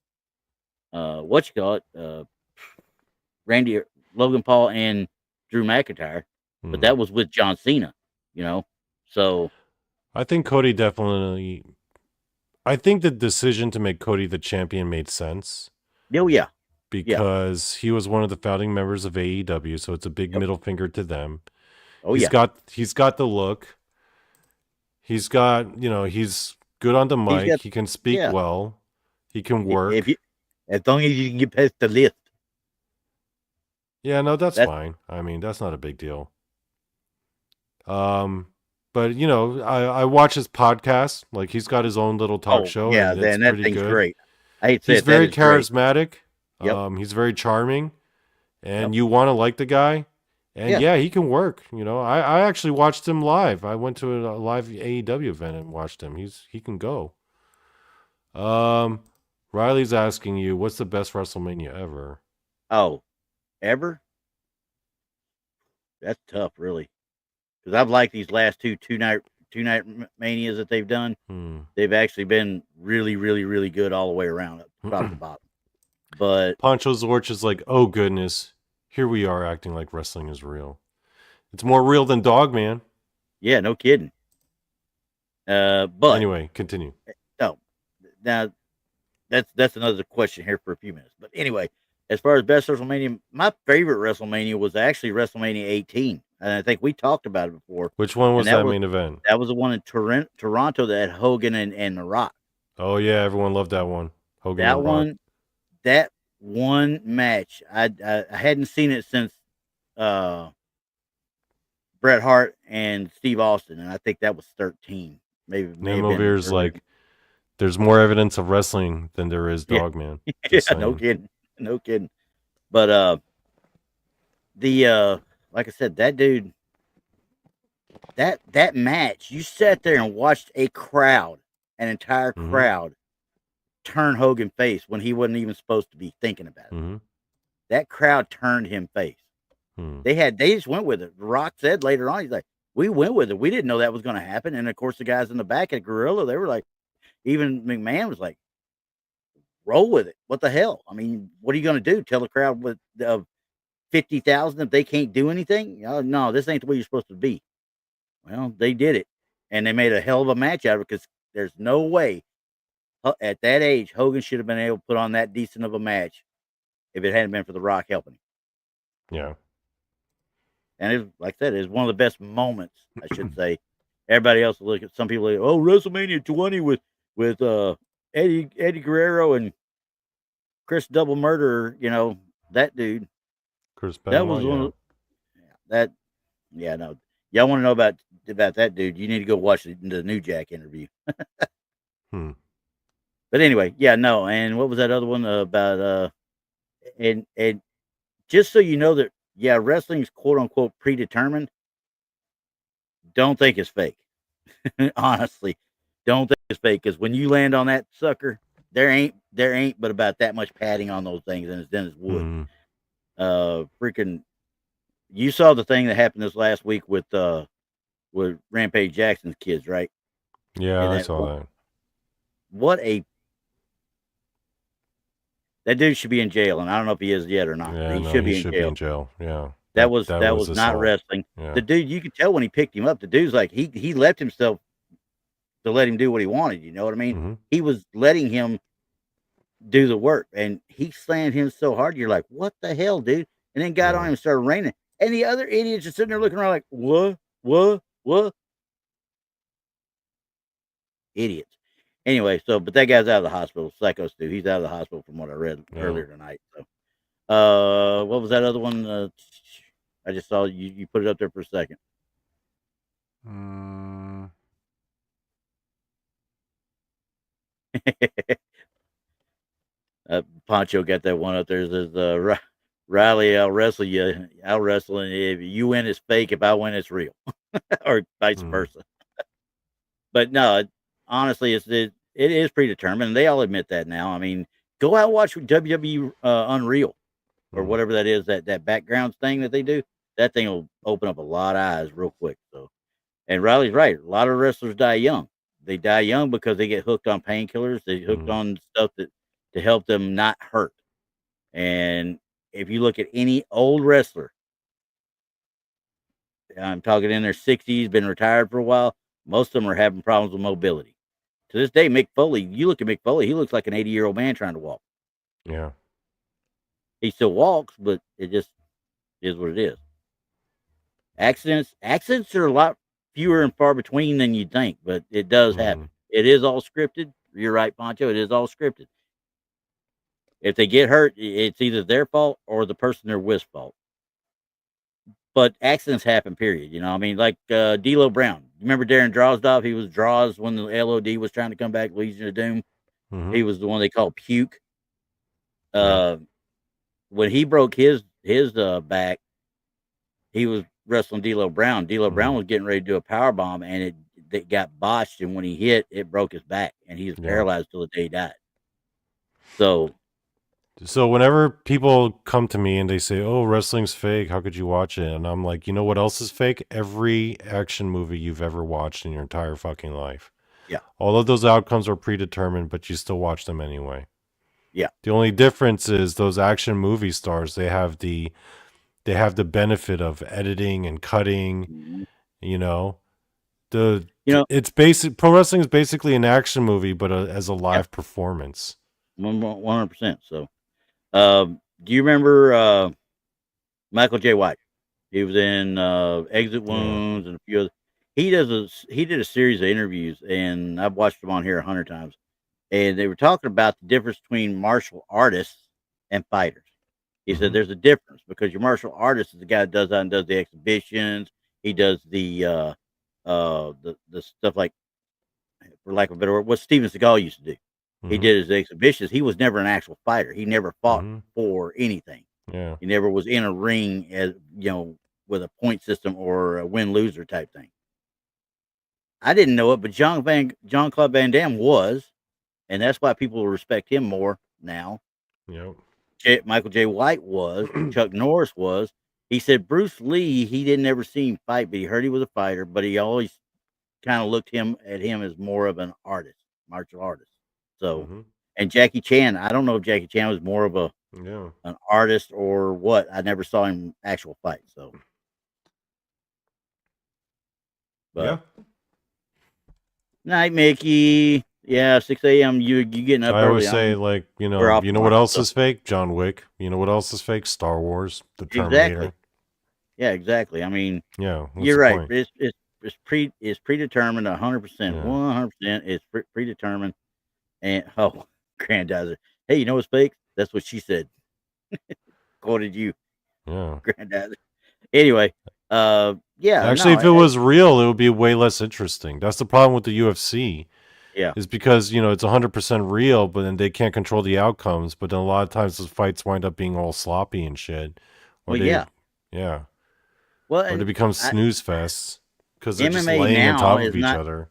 S2: Paul and Drew McIntyre, but that was with John Cena, So
S3: I think Cody definitely. I think the decision to make Cody the champion made sense.
S2: Oh yeah,
S3: because he was one of the founding members of AEW, so it's a big middle finger to them.
S2: Oh
S3: he's got the look. He's got, he's good on the mic. He can speak well. He can work.
S2: As long as you can get past the lift.
S3: Yeah, no, that's fine. I mean, that's not a big deal. But you know, I watch his podcast. Like he's got his own little talk show, and it's
S2: that
S3: pretty
S2: thing's
S3: good.
S2: great. I hate to say
S3: He's
S2: it, that
S3: very
S2: is great.
S3: charismatic.
S2: Yep.
S3: He's very charming, and you want to like the guy. And yeah, he can work. You know, I actually watched him live. I went to a live AEW event and watched him. He can go. Riley's asking you, what's the best WrestleMania ever?
S2: Oh, ever? That's tough, really, because I've liked these last two night manias that they've done. They've actually been really, really, really good all the way around, top to bottom. But
S3: Poncho Zorch is like, oh goodness, here we are acting like wrestling is real. It's more real than Dogman.
S2: Yeah, no kidding. But
S3: anyway, continue.
S2: No, now that's another question here for a few minutes. But anyway, as far as best WrestleMania, my favorite WrestleMania was actually WrestleMania 18, and I think we talked about it before.
S3: Which one was that main event?
S2: That was the one in Toronto that had Hogan and The Rock.
S3: Oh yeah, everyone loved that one. Hogan
S2: that
S3: and
S2: one,
S3: Rock.
S2: That one match, I hadn't seen it since Bret Hart and Steve Austin, and I think that was 13. Maybe
S3: Nemovir's like, there's more evidence of wrestling than there is Dogman.
S2: Yeah, no kidding. But like I said, that dude, that match, you sat there and watched an entire crowd turn Hogan face when he wasn't even supposed to be thinking about it. That crowd turned him face. They just went with it. The Rock said later on, he's like, we went with it. We didn't know that was going to happen. And of course, the guys in the back at Gorilla, they were like, even McMahon was like, roll with it. What the hell? I mean, what are you going to do? Tell the crowd with 50,000 if they can't do anything? No, this ain't the way you're supposed to be. Well, they did it, and they made a hell of a match out of it because there's no way at that age Hogan should have been able to put on that decent of a match if it hadn't been for The Rock helping him.
S3: Yeah.
S2: And it, like I said, it's one of the best moments, I should say. Everybody else will look at some people like, oh, WrestleMania 20 with Eddie Guerrero and Chris Double Murderer, that dude.
S3: Chris
S2: Benoit, that was one of that. Yeah, no. Y'all want to know about that dude? You need to go watch the New Jack interview. But anyway, yeah, no. And what was that other one about? And just so you know that, yeah, wrestling is quote unquote predetermined. Don't think it's fake. Honestly, don't think it's fake, because when you land on that sucker, there ain't but about that much padding on those things, and it's Dennis Wood. Freaking, you saw the thing that happened this last week with Rampage Jackson's kids, right?
S3: Yeah, I saw that.
S2: That dude should be in jail, and I don't know if he is yet or not.
S3: Yeah,
S2: he should be in jail.
S3: Yeah.
S2: That was not wrestling.
S3: Yeah.
S2: The dude, you could tell when he picked him up, the dude's like, he left himself to let him do what he wanted. You know what I mean? He was letting him do the work, and he slammed him so hard. You're like, what the hell, dude? And then got on him and started raining. And the other idiots are sitting there looking around like, what? Idiots. Anyway, but that guy's out of the hospital. Psycho Stu. He's out of the hospital from what I read earlier tonight. So, what was that other one? I just saw you put it up there for a second. Poncho got that one up there. It says, Riley, I'll wrestle you. I'll wrestle, and if you win, it's fake. If I win, it's real, or vice versa. But no, honestly, it is predetermined. And they all admit that now. I mean, go out and watch WWE Unreal or whatever that is, that background thing that they do. That thing will open up a lot of eyes real quick. So, and Riley's right. A lot of wrestlers die young. They die young because they get hooked on painkillers. They hooked on stuff to help them not hurt. And if you look at any old wrestler, I'm talking in their 60s, been retired for a while, most of them are having problems with mobility. To this day, Mick Foley, you look at Mick Foley, he looks like an 80-year-old man trying to walk.
S3: Yeah.
S2: He still walks, but it just is what it is. Accidents are a lot fewer and far between than you'd think, but it does happen. It is all scripted. You're right, Poncho. It is all scripted. If they get hurt, it's either their fault or the person they're with's fault. but accidents happen, period. You know, I mean, like D'Lo Brown. Remember Darren Drozdov? He was Draws when the LOD was trying to come back, Legion of Doom.
S3: Mm-hmm.
S2: He was the one they called Puke. When he broke his back, he was wrestling D'Lo Brown. D'Lo Brown was getting ready to do a power bomb, and it got botched. And when he hit, it broke his back, and he was paralyzed till the day he died.
S3: So whenever people come to me and they say, "Oh, wrestling's fake. How could you watch it?" And I'm like, you know what else is fake? Every action movie you've ever watched in your entire fucking life.
S2: Yeah.
S3: All of those outcomes are predetermined, but you still watch them anyway.
S2: Yeah.
S3: The only difference is those action movie stars, they have the benefit of editing and cutting, you know. It's basic. Pro wrestling is basically an action movie, but as a live performance.
S2: 100%. So, do you remember Michael J. White? He was in Exit Wounds and a few other. He did a series of interviews, and I've watched them on here 100 times. And they were talking about the difference between martial artists and fighters. He said there's a difference because your martial artist is the guy that does that and does the exhibitions. He does the stuff like, for lack of a better word, what Steven Seagal used to do. He did his exhibitions. He was never an actual fighter. He never fought for anything.
S3: Yeah.
S2: He never was in a ring as with a point system or a win-loser type thing. I didn't know it, but Jean-Claude Van Damme was, and that's why people respect him more now.
S3: Yep.
S2: Michael J. White was. Chuck Norris was. He said Bruce Lee, he didn't ever see him fight, but he heard he was a fighter, but he always kind of looked at him as more of an artist, martial artist. So, and Jackie Chan, I don't know if Jackie Chan was more of an artist or what. I never saw him actual fight. So, but night, Mickey. Yeah, 6 a.m. You getting up?
S3: I
S2: early.
S3: always say, like, you know what else is fake? John Wick. You know what else is fake? Star Wars, the Terminator.
S2: Exactly. Yeah, exactly. I mean,
S3: you're
S2: right. It's predetermined 100%. 100%. It's predetermined. And Grandizer. Hey, you know what's fake? That's what she said. Quoted you.
S3: Yeah.
S2: Grandizer. Anyway,
S3: Actually, if it was real, it would be way less interesting. That's the problem with the UFC.
S2: Yeah.
S3: Is because, it's 100% real, but then they can't control the outcomes. But then a lot of times those fights wind up being all sloppy and shit. Yeah.
S2: Well,
S3: or they become snooze fests because they're
S2: MMA
S3: just laying on top of each other.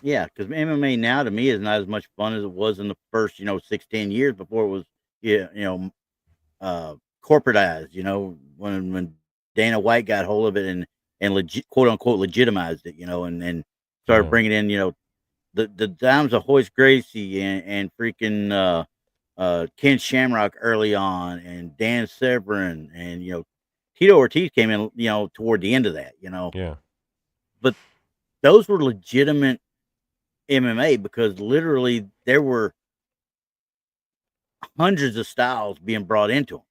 S2: Yeah, because MMA now to me is not as much fun as it was in the first, 6-10 years before it was, corporatized. When Dana White got hold of it and legit, quote unquote legitimized it, and started bringing in, the dimes of Hoist Gracie and freaking Ken Shamrock early on, and Dan Severn, and Tito Ortiz came in, toward the end of that,
S3: Yeah.
S2: But those were legitimate MMA because literally there were hundreds of styles being brought into them.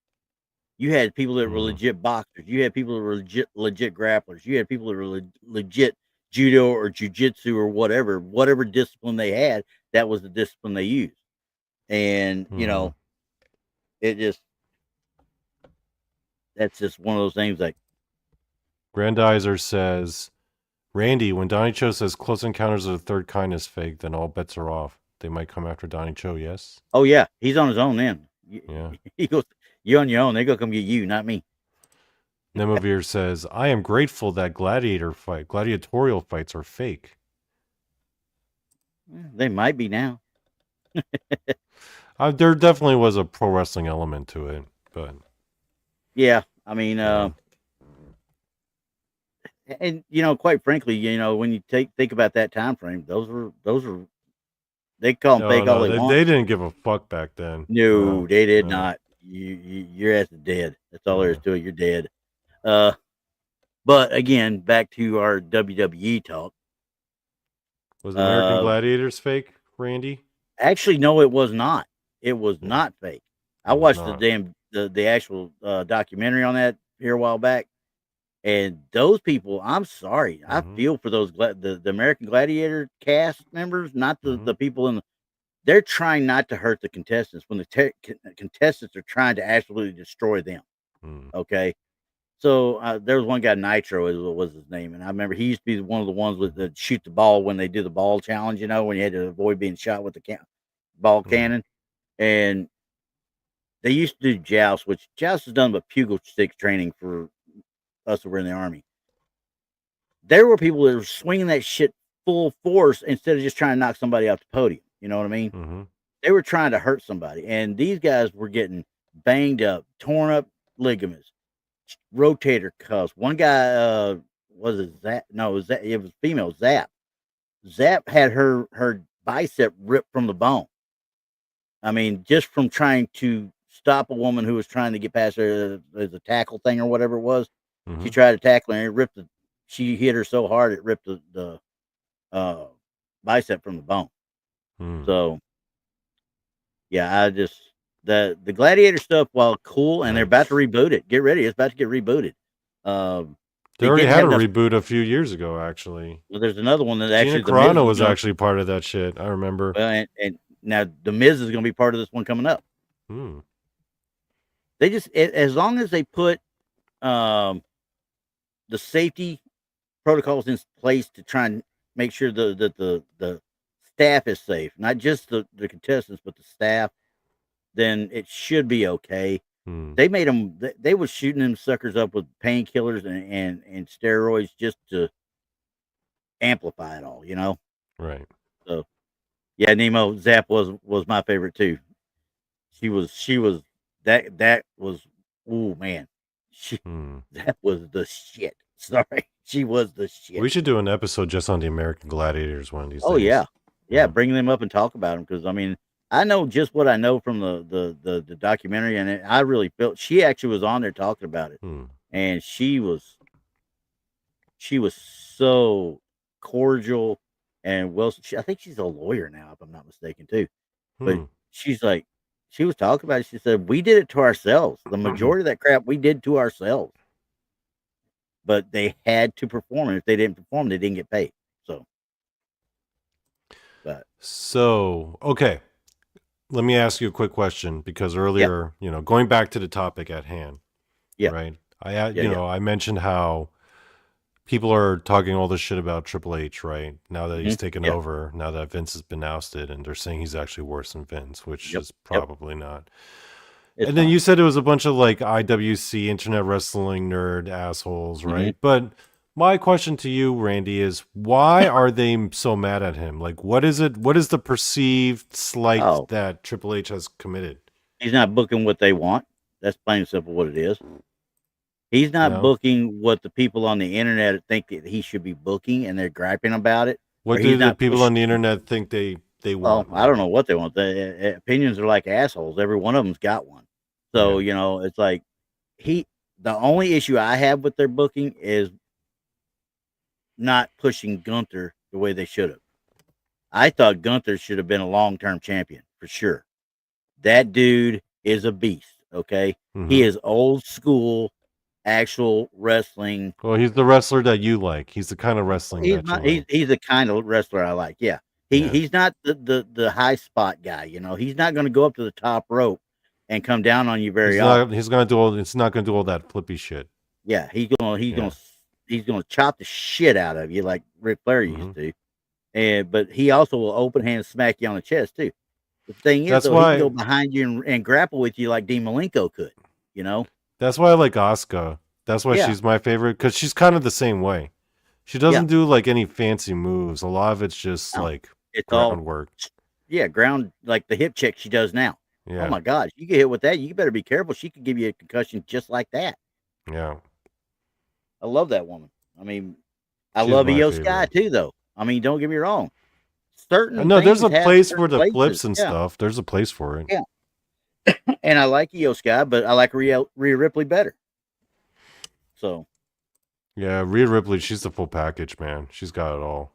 S2: You had people that were legit boxers. You had people that were legit grapplers. You had people that were legit judo or jujitsu or whatever discipline they had. That was the discipline they used. And, that's just one of those things like.
S3: Grandizer says, Randy, when Donnie Cho says Close Encounters of the Third Kind is fake, then all bets are off. They might come after Donnie Cho, yes?
S2: Oh, yeah. He's on his own then.
S3: Yeah.
S2: He goes, you're on your own. They're going to come get you, not me.
S3: Nemavir says, I am grateful that gladiatorial fights are fake.
S2: They might be now.
S3: There definitely was a pro wrestling element to it, but.
S2: Yeah. I mean, and quite frankly, when you think about that time frame, those were they call them fake all they want.
S3: They didn't give a fuck back then.
S2: No, they did not. Your ass is dead. That's all there is to it. You're dead. But again, back to our WWE talk.
S3: Was American Gladiators fake, Randy?
S2: Actually, no, it was not. It was not fake. I watched the actual documentary on that here a while back. And those people, I'm sorry, I feel for those the American Gladiator cast members, not the people they're trying not to hurt the contestants when the contestants are trying to absolutely destroy them. Okay, So there was one guy, Nitro was his name, and I remember he used to be one of the ones with the shoot the ball when they do the ball challenge. You know, when you had to avoid being shot with the ball cannon, and they used to do joust, which joust is done but pugil stick training for us that were in the Army. There were people that were swinging that shit full force instead of just trying to knock somebody off the podium. You know what I mean?
S3: Mm-hmm.
S2: They were trying to hurt somebody, and these guys were getting banged up, torn up ligaments, rotator cuffs. One guy, was it Zap? No, it was female, Zap. Zap had her bicep ripped from the bone. I mean, just from trying to stop a woman who was trying to get past her as a tackle thing or whatever it was.
S3: Mm-hmm.
S2: She tried to tackle her, and she hit her so hard it ripped the bicep from the bone. So yeah, the Gladiator stuff, while cool, and they're about to reboot it. Get ready, it's about to get rebooted.
S3: They already had a reboot a few years ago, actually.
S2: Well, there's another one that
S3: Gina
S2: actually
S3: Carano was actually part of that shit. I remember.
S2: Well, and now the Miz is going to be part of this one coming up. They just, as long as they put the safety protocols in place to try and make sure that the staff is safe, not just the contestants, but the staff, then it should be okay. They made them, they were shooting them suckers up with painkillers and steroids just to amplify it all, you know?
S3: Right.
S2: So, yeah, Nemo, Zap was my favorite too. She was that was, oh man, that was the shit. Sorry, she was the shit.
S3: We should do an episode just on the American Gladiators one of these days.
S2: Oh yeah, bring them up and talk about them, because I mean, I know just what I know from the documentary, and I really felt she actually was on there talking about it, and she was so cordial and well. I think she's a lawyer now, if I'm not mistaken, too. But she's like, she was talking about it. She said, we did it to ourselves. The majority of that crap we did to ourselves. But they had to perform, and if they didn't perform, they didn't get paid. So,
S3: okay. Let me ask you a quick question, because earlier, going back to the topic at hand, right? I mentioned how people are talking all this shit about Triple H, right? Now that he's taken over, now that Vince has been ousted, and they're saying he's actually worse than Vince, which is probably not. And then you said it was a bunch of like IWC, Internet Wrestling nerd assholes, right? But my question to you, Randy, is why are they so mad at him? Like, what is it? What is the perceived slight that Triple H has committed?
S2: He's not booking what they want. That's plain and simple what it is. He's not booking what the people on the internet think that he should be booking, and they're griping about it.
S3: What do the people on the internet think they want?
S2: Well, I don't know what they want. The opinions are like assholes. Every one of them's got one. So, it's like the only issue I have with their booking is not pushing Gunther the way they should have. I thought Gunther should have been a long-term champion for sure. That dude is a beast. Okay. He is old school, actual wrestling.
S3: Well, he's the wrestler that you like. He's the kind of wrestling
S2: he's the kind of wrestler I like. Yeah. He's not the high spot guy. He's not going to go up to the top rope and come down on you very often.
S3: He's going to do it's not going to do all that flippy shit.
S2: Yeah. He's going to chop the shit out of you like Ric Flair used to. But he also will open hand smack you on the chest too. The thing is, he can go behind you and grapple with you like Dean Malenko could,
S3: That's why I like Asuka. That's why she's my favorite, because she's kind of the same way. She doesn't do like any fancy moves. A lot of it's just it's groundwork.
S2: Ground, like the hip check she does now.
S3: Yeah.
S2: Oh my God, you get hit with that, you better be careful. She could give you a concussion just like that.
S3: Yeah.
S2: I love that woman. I mean, I love Io Sky too, though. I mean, don't get me wrong.
S3: There's a place for the flips and stuff. There's a place for it.
S2: Yeah. And I like Io Sky, but I like Rhea Ripley better. So.
S3: Yeah, Rhea Ripley, she's the full package, man. She's got it all.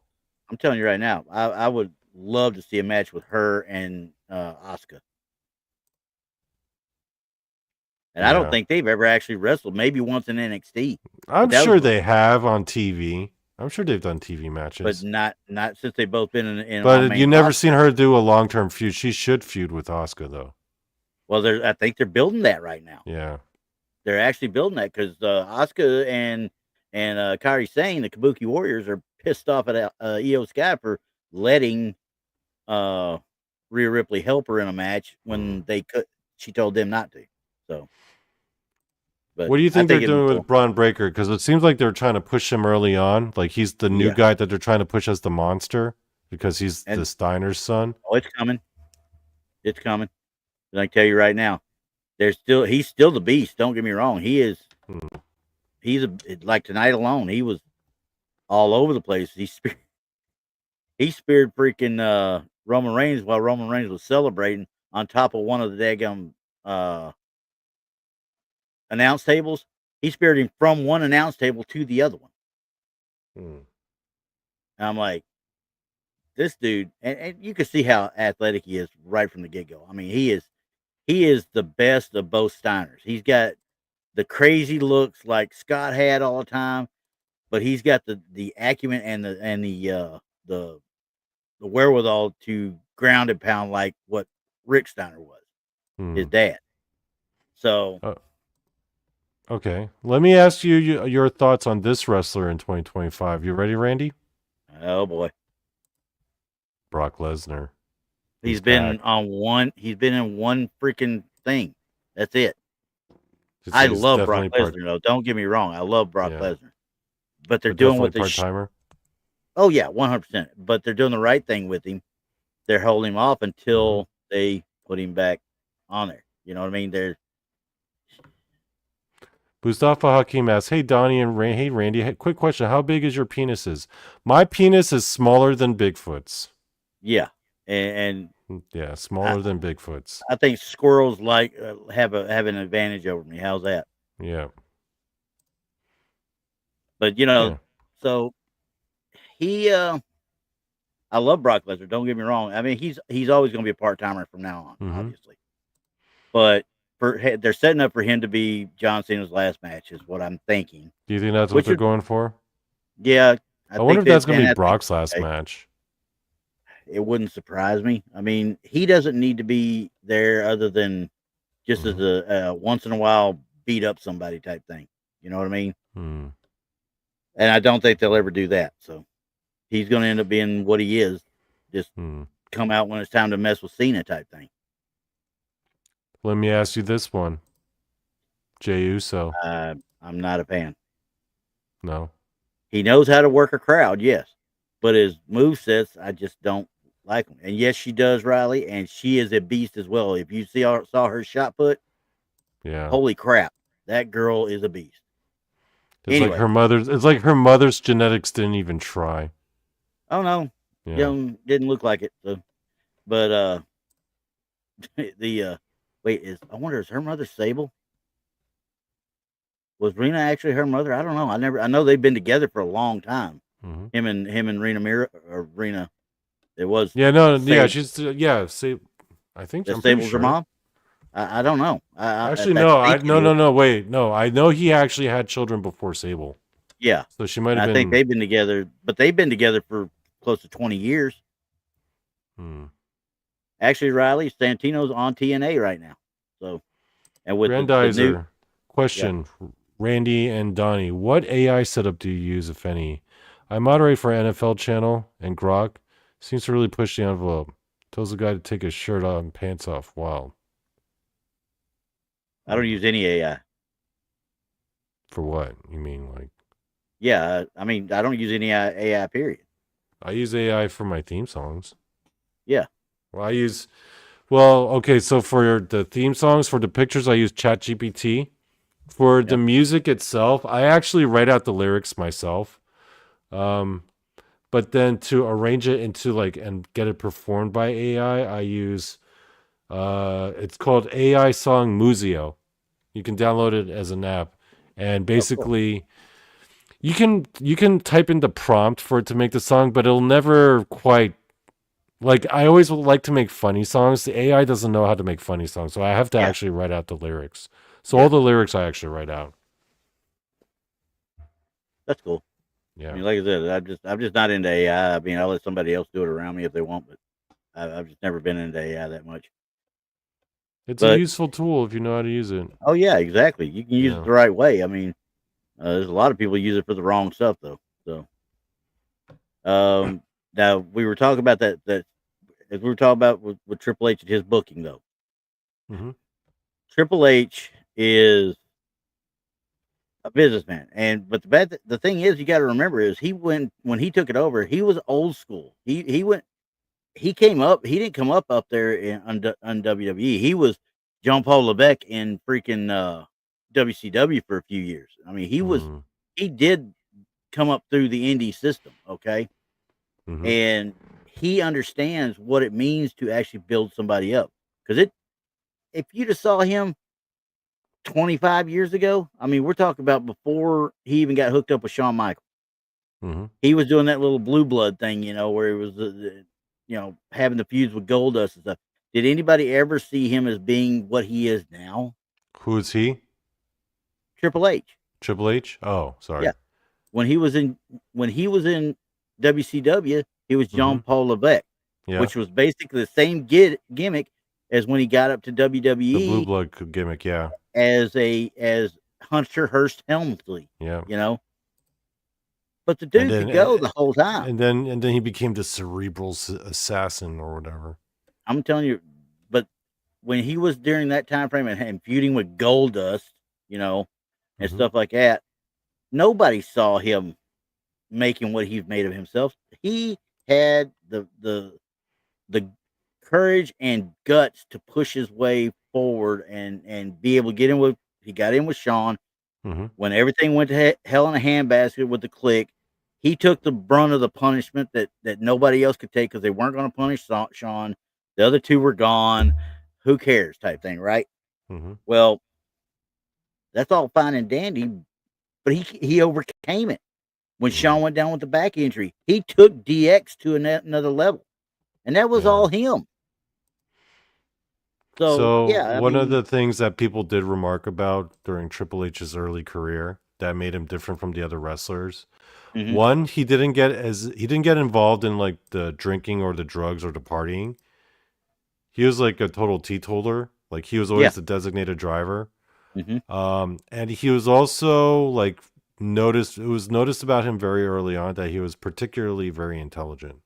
S2: I'm telling you right now, I would love to see a match with her and Asuka. And I don't think they've ever actually wrestled. Maybe once in NXT.
S3: I'm sure they have on TV. I'm sure they've done TV matches,
S2: but not since they've both been in.
S3: But you never seen her do a long-term feud. She should feud with Asuka, though.
S2: Well, I think they're building that right now.
S3: Yeah,
S2: they're actually building that because Asuka and Kairi Sane, the Kabuki Warriors, are pissed off at Io Sky for letting Rhea Ripley help her in a match when she told them not to. So, but
S3: what do you think they're doing with Braun Breaker? Because it seems like they're trying to push him early on. Like he's the new guy that they're trying to push as the monster because he's the Steiner's son.
S2: Oh, it's coming. It's coming. And I can tell you right now, he's still the beast. Don't get me wrong. He is. He's like tonight alone. He was all over the place. He speared freaking Roman Reigns while Roman Reigns was celebrating on top of one of the daggum announce tables. He speared him from one announce table to the other one. And I'm like, this dude, and you can see how athletic he is right from the get-go. I mean, he is the best of both Steiners. He's got the crazy looks like Scott had all the time, but he's got the acumen and the wherewithal to ground and pound like what Rick Steiner was, his dad. So,
S3: okay, let me ask you your thoughts on this wrestler in 2025. You ready, Randy?
S2: Oh boy,
S3: Brock Lesnar.
S2: He's been in one freaking thing. That's it. I love Brock Lesnar, though. Don't get me wrong. I love Brock Lesnar. But they're doing what they
S3: part-timer?
S2: Oh, yeah, 100%. But they're doing the right thing with him. They're holding him off until they put him back on there. You know what I mean?
S3: Mustafa Hakim asks, hey, Donnie and hey, Randy, quick question. How big is your penises? My penis is smaller than Bigfoot's.
S2: Yeah. And
S3: yeah, smaller than Bigfoot's.
S2: I think squirrels have an advantage over me. How's that?
S3: Yeah.
S2: But so I love Brock Lesnar. Don't get me wrong. I mean, he's always going to be a part-timer from now on, obviously. But they're setting up for him to be John Cena's last match, is what I'm thinking.
S3: Do you think that's what they're going for?
S2: Yeah.
S3: I wonder if that's going to be Brock's last match.
S2: It wouldn't surprise me. I mean, he doesn't need to be there other than just as a once in a while beat up somebody type thing. You know what I mean? And I don't think they'll ever do that. So he's going to end up being what he is. Just come out when it's time to mess with Cena type thing.
S3: Let me ask you this one. Jey Uso.
S2: I'm not a fan.
S3: No.
S2: He knows how to work a crowd, yes. But his movesets, I just don't like them. And yes, she does, Riley, and she is a beast as well. If you saw her shot put, holy crap, that girl is a beast.
S3: It's like her mother's genetics didn't even try.
S2: Oh no, didn't look like it. So, but I wonder, is her mother Sable? Was Rena actually her mother? I don't know. I know they've been together for a long time. Him and Rena. It was.
S3: Yeah, no, Sable. She's see, I think
S2: Sable's her mom. I don't know.
S3: No. Wait, no. I know he actually had children before Sable.
S2: Yeah.
S3: So she might have been.
S2: I think they've been together, but they've been together for close to 20 years. Actually, Riley, Santino's on TNA right now. So, and with
S3: Grandizer, question, Randy and Donnie, what AI setup do you use, if any? I moderate for NFL channel, and Grok seems to really push the envelope. Tells the guy to take his shirt off and pants off. Wow.
S2: I don't use any AI.
S3: For what? You mean like?
S2: Yeah, I mean, I don't use any AI, period.
S3: I use AI for my theme songs.
S2: Yeah.
S3: Okay, so for the theme songs, for the pictures, I use ChatGPT. For the music itself, I actually write out the lyrics myself. But then to arrange it into and get it performed by AI, I use it's called AI Song Museo. You can download it as an app, and basically you can type in the prompt for it to make the song, but it'll never quite I always like to make funny songs. The AI doesn't know how to make funny songs, so I have to actually write out the lyrics. So all the lyrics I actually write out.
S2: That's cool.
S3: Yeah.
S2: I mean, like I said, I'm just not into AI. I mean, I'll let somebody else do it around me if they want, but I've just never been into AI that much.
S3: It's a useful tool if you know how to use it.
S2: Oh yeah, exactly. You can use it the right way. I mean, there's a lot of people use it for the wrong stuff though. So, now we were talking about that as we were talking about with Triple H and his booking though.
S3: Mm-hmm.
S2: Triple H is a businessman, but the thing is, you got to remember is when he took it over, he was old school. He came up. He didn't come up there on WWE. He was John Paul Levesque in freaking WCW for a few years. I mean, he did come up through the indie system, okay, and he understands what it means to actually build somebody up. Because if you just saw him 25 years ago, I mean, we're talking about before he even got hooked up with Shawn Michaels. He was doing that little blue blood thing, where he was having the feuds with Goldust and stuff. Did anybody ever see him as being what he is now?
S3: Who is he?
S2: Triple H.
S3: Triple H? Oh, sorry.
S2: Yeah. When he was in WCW, he was John Paul Levesque, which was basically the same gimmick as when he got up to WWE.
S3: The blue blood gimmick, yeah.
S2: As Hunter Hearst Helmsley.
S3: Yeah.
S2: But the dude could go the whole time.
S3: And then he became the cerebral assassin or whatever.
S2: I'm telling you, but when he was during that time frame and feuding with Goldust, and stuff like that, nobody saw him making what he's made of himself. He had the courage and guts to push his way forward and be able to get in with. He got in with Shawn when everything went to hell in a handbasket with the Clique. He took the brunt of the punishment that nobody else could take because they weren't going to punish Shawn. The other two were gone. Who cares? Type thing, right? Well, that's all fine and dandy, but he overcame it. When Shawn went down with the back injury, he took DX to another level, and that was all him. So yeah,
S3: one of the things that people did remark about during Triple H's early career that made him different from the other wrestlers. One, he didn't get involved in like the drinking or the drugs or the partying. He was like a total teetotaler. Like he was always the designated driver. And he was also like it was noticed about him very early on that he was particularly very intelligent.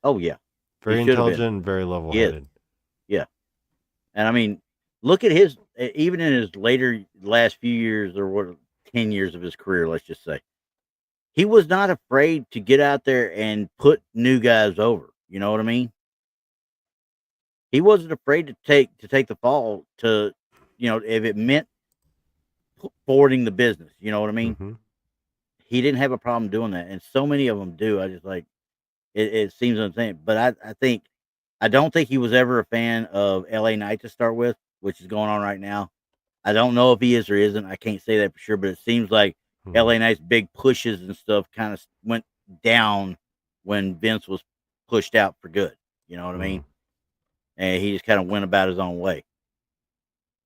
S2: Oh yeah.
S3: Very intelligent and very level-headed.
S2: Yeah. And I mean, look at even in his last few years or 10 years of his career, let's just say, he was not afraid to get out there and put new guys over. You know what I mean? He wasn't afraid to take the fall to, if it meant forwarding the business. You know what I mean? He didn't have a problem doing that. And so many of them do. I just like, it seems insane. But I don't think he was ever a fan of LA Knight to start with, which is going on right now. I don't know if he is or isn't. I can't say that for sure, but it seems like LA Knight's big pushes and stuff kind of went down when Vince was pushed out for good. You know what I mean? And he just kind of went about his own way.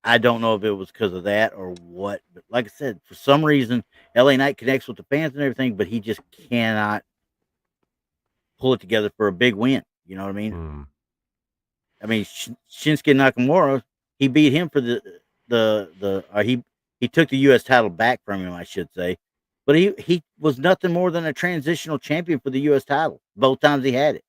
S2: I don't know if it was because of that or what, but like I said, for some reason, LA Knight connects with the fans and everything, but he just cannot pull it together for a big win. You know what I mean? I mean, Shinsuke Nakamura, he beat him for he took the U.S. title back from him, I should say, but he was nothing more than a transitional champion for the U.S. title both times he had it.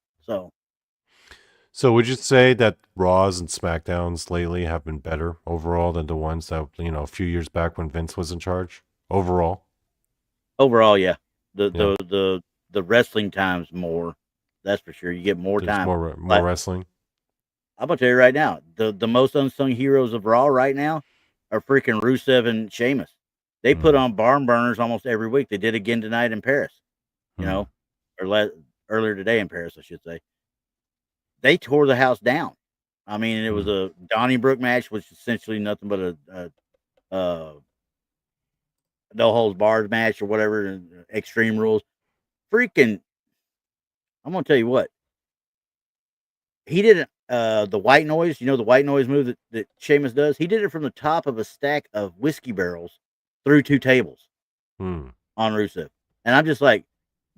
S3: So would you say that Raws and SmackDowns lately have been better overall than the ones that, a few years back when Vince was in charge? Overall, yeah.
S2: The wrestling times more. That's for sure. You get more time.
S3: More wrestling.
S2: I'm gonna tell you right now, the most unsung heroes of Raw right now are freaking Rusev and Sheamus. They put on barn burners almost every week. They did again tonight in Paris, or earlier today in Paris, I should say. They tore the house down. I mean, it was a Donnybrook match, which is essentially nothing but a no holds barred match or whatever, Extreme Rules. Freaking, I'm gonna tell you what. He did the white noise, the white noise move that Sheamus does. He did it from the top of a stack of whiskey barrels through two tables on Rusev. And I'm just like,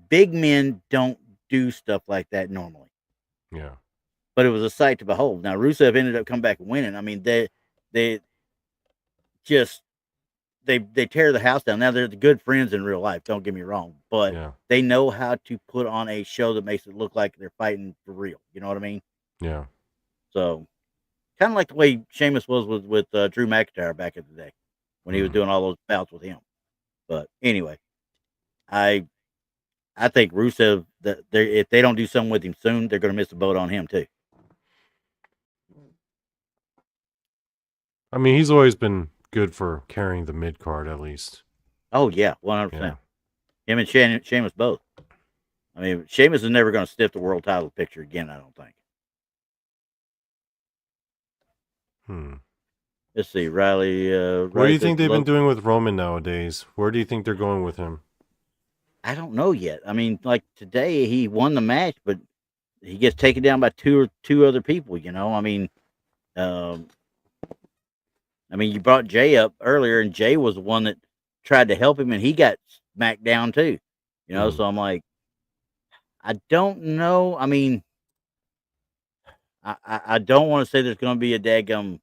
S2: big men don't do stuff like that normally.
S3: Yeah.
S2: but it was a sight to behold. Now Rusev ended up coming back and winning. I mean, they just they tear the house down. Now they're the good friends in real life. Don't get me wrong, but they know how to put on a show that makes it look like they're fighting for real. You know what I mean?
S3: Yeah.
S2: So kind of like the way Sheamus was with Drew McIntyre back in the day when he was doing all those bouts with him. But anyway, I think Rusev, that if they don't do something with him soon, they're going to miss the boat on him too.
S3: I mean, he's always been good for carrying the mid card, at least.
S2: Oh yeah, 100%. Him and Sheamus both. I mean, Sheamus is never going to sniff the world title picture again. I don't think. Let's see, Riley.
S3: What do you think they've been doing with Roman nowadays? Where do you think they're going with him?
S2: I don't know yet. I mean, like today he won the match, but he gets taken down by two other people. You know, I mean, you brought Jay up earlier, and Jay was the one that tried to help him, and he got smacked down too. You know, so I'm like, I don't know. I mean, I don't want to say there's going to be a daggum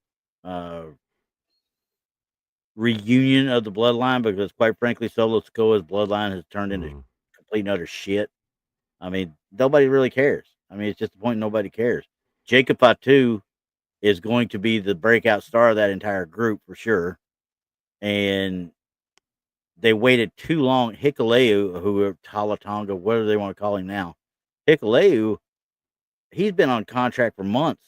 S2: reunion of the bloodline, because quite frankly, Solo Sikoa's bloodline has turned into complete and utter shit. I mean, nobody really cares. I mean, it's just the point nobody cares. Jacob Fatu is going to be the breakout star of that entire group for sure. And they waited too long. Hikuleu, who Talatonga, whatever they want to call him now, Hikuleu, he's been on contract for months,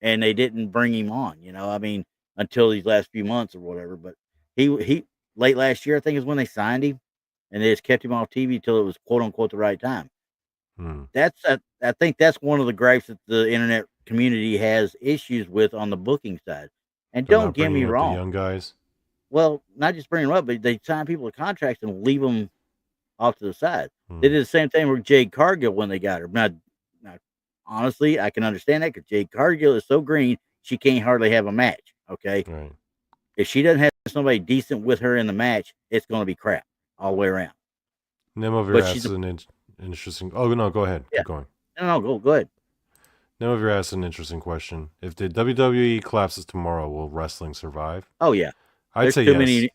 S2: and they didn't bring him on. You know, I mean, until these last few months or whatever. But he late last year, I think, is when they signed him, and they just kept him off TV until it was quote unquote the right time. I think that's one of the gripes that the internet community has issues with on the booking side. And don't get me wrong,
S3: the young guys.
S2: Well, not just bring them up, but they sign people to contracts and leave them off to the side. They did the same thing with Jade Cargill when they got her. Now, honestly, I can understand that, because Jade Cargill is so green, she can't hardly have a match. Okay,
S3: right.
S2: If she doesn't have somebody decent with her in the match, it's going to be crap all the way around.
S3: Nemover asks an interesting. Oh no, go ahead.
S2: Yeah.
S3: Keep going.
S2: No, go ahead.
S3: Nemover asks an interesting question. If the WWE collapses tomorrow, will wrestling survive?
S2: Oh yeah,
S3: I'd say yes.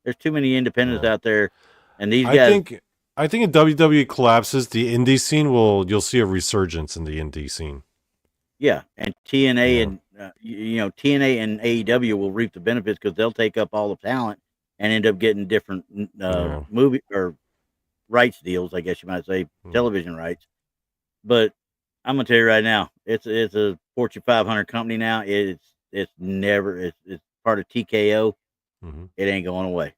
S2: There's too many independents out there, and these guys.
S3: I think if WWE collapses, the indie scene you'll see a resurgence in the indie scene. Yeah,
S2: and TNA and TNA and AEW will reap the benefits, because they'll take up all the talent and end up getting different movie or rights deals, I guess you might say, television rights. But I'm gonna tell you right now, it's a Fortune 500 company now. It's part of TKO. It ain't going away.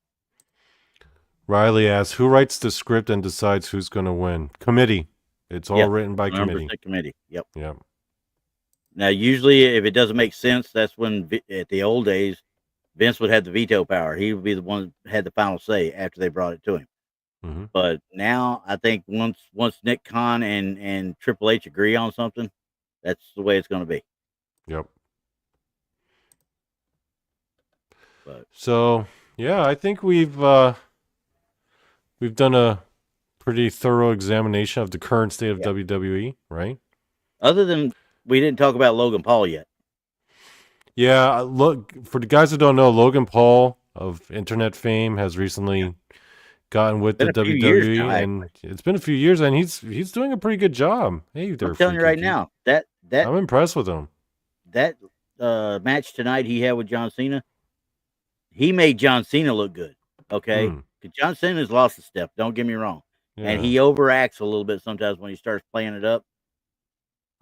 S3: Riley asks, who writes the script and decides who's going to win? Committee. It's all written by committee.
S2: Committee. Yep.
S3: Yep.
S2: Now, usually, if it doesn't make sense, that's when, at the old days, Vince would have the veto power. He would be the one that had the final say after they brought it to him. But now, I think once Nick Khan and Triple H agree on something, that's the way it's going to be.
S3: Yep. So, yeah, I think we've done a pretty thorough examination of the current state of WWE, right?
S2: Other than we didn't talk about Logan Paul yet.
S3: Yeah, look, for the guys who don't know, Logan Paul of internet fame has recently gotten with the WWE, and it's been a few years, and he's doing a pretty good job. Hey,
S2: I'm telling you right now, that
S3: I'm impressed with him.
S2: That match tonight he had with John Cena, he made John Cena look good. Okay, because John Cena's lost a step. Don't get me wrong, and he overacts a little bit sometimes when he starts playing it up.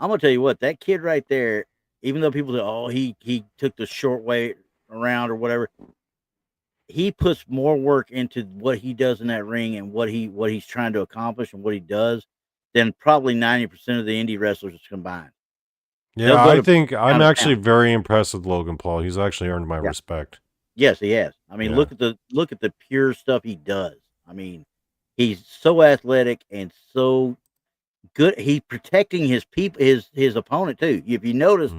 S2: I'm gonna tell you what, that kid right there, even though people say, "Oh, he took the short way around" or whatever, he puts more work into what he does in that ring and what he's trying to accomplish and what he does than probably 90% of the indie wrestlers combined.
S3: Yeah, I think I'm actually very impressed with Logan Paul. He's actually earned my respect.
S2: Yes, he has. I mean, look at the pure stuff he does. I mean, he's so athletic and so good. He's protecting his people, his opponent too. If you notice,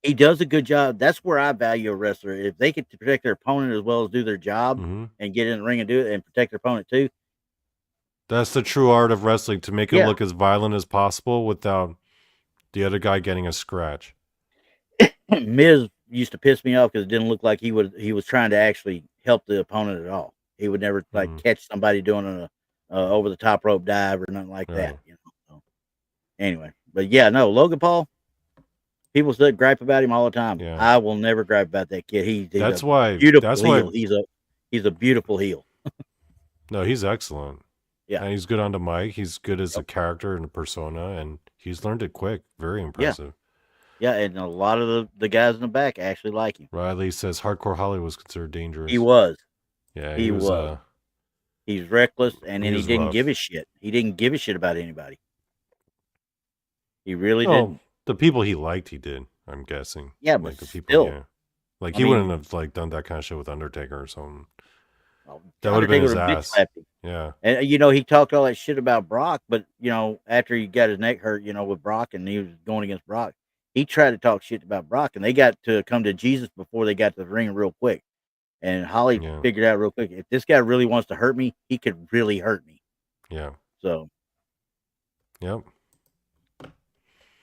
S2: he does a good job. That's where I value a wrestler. If they can protect their opponent as well as do their job and get in the ring and do it and protect their opponent too.
S3: That's the true art of wrestling, to make it look as violent as possible without the other guy getting a scratch.
S2: Miz used to piss me off because it didn't look like he was trying to actually help the opponent at all. He would never catch somebody doing a over the top rope dive or nothing like that. You know. So, anyway, but yeah, no, Logan Paul. People still gripe about him all the time.
S3: Yeah.
S2: I will never gripe about that kid. He's
S3: that's
S2: a
S3: why
S2: beautiful heel. He's a beautiful heel.
S3: No, he's excellent.
S2: Yeah,
S3: and he's good on the mic. He's good as a character and a persona, and he's learned it quick. Very impressive.
S2: Yeah, and a lot of the guys in the back actually like him.
S3: Riley says Hardcore Holly was considered dangerous.
S2: He was.
S3: Yeah,
S2: he was. He's reckless, and then he didn't give a shit. He didn't give a shit about anybody. He really didn't.
S3: The people he liked, he did. I'm guessing.
S2: Yeah, but the people,
S3: yeah. Like he wouldn't have done that kind of shit with Undertaker or something. That would have been his ass. Yeah.
S2: And he talked all that shit about Brock, but after he got his neck hurt, with Brock and he was going against Brock, he tried to talk shit about Brock, and they got to come to Jesus before they got to the ring real quick. And Holly figured out real quick, if this guy really wants to hurt me, he could really hurt me.
S3: Yeah.
S2: So.
S3: Yep.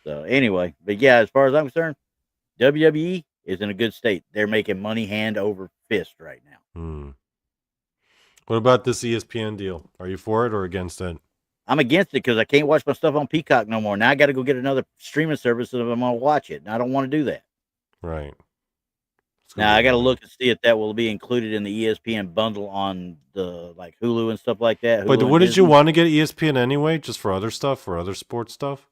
S2: So anyway, but yeah, as far as I'm concerned, WWE is in a good state. They're making money hand over fist right now.
S3: What about this ESPN deal? Are you for it or against it?
S2: I'm against it because I can't watch my stuff on Peacock no more. Now I got to go get another streaming service if I'm going to watch it. And I don't want to do that.
S3: Right.
S2: Now I got to look and see if that will be included in the ESPN bundle on the Hulu and stuff like that.
S3: But what did you want to get ESPN anyway? Just for other stuff, for other sports stuff?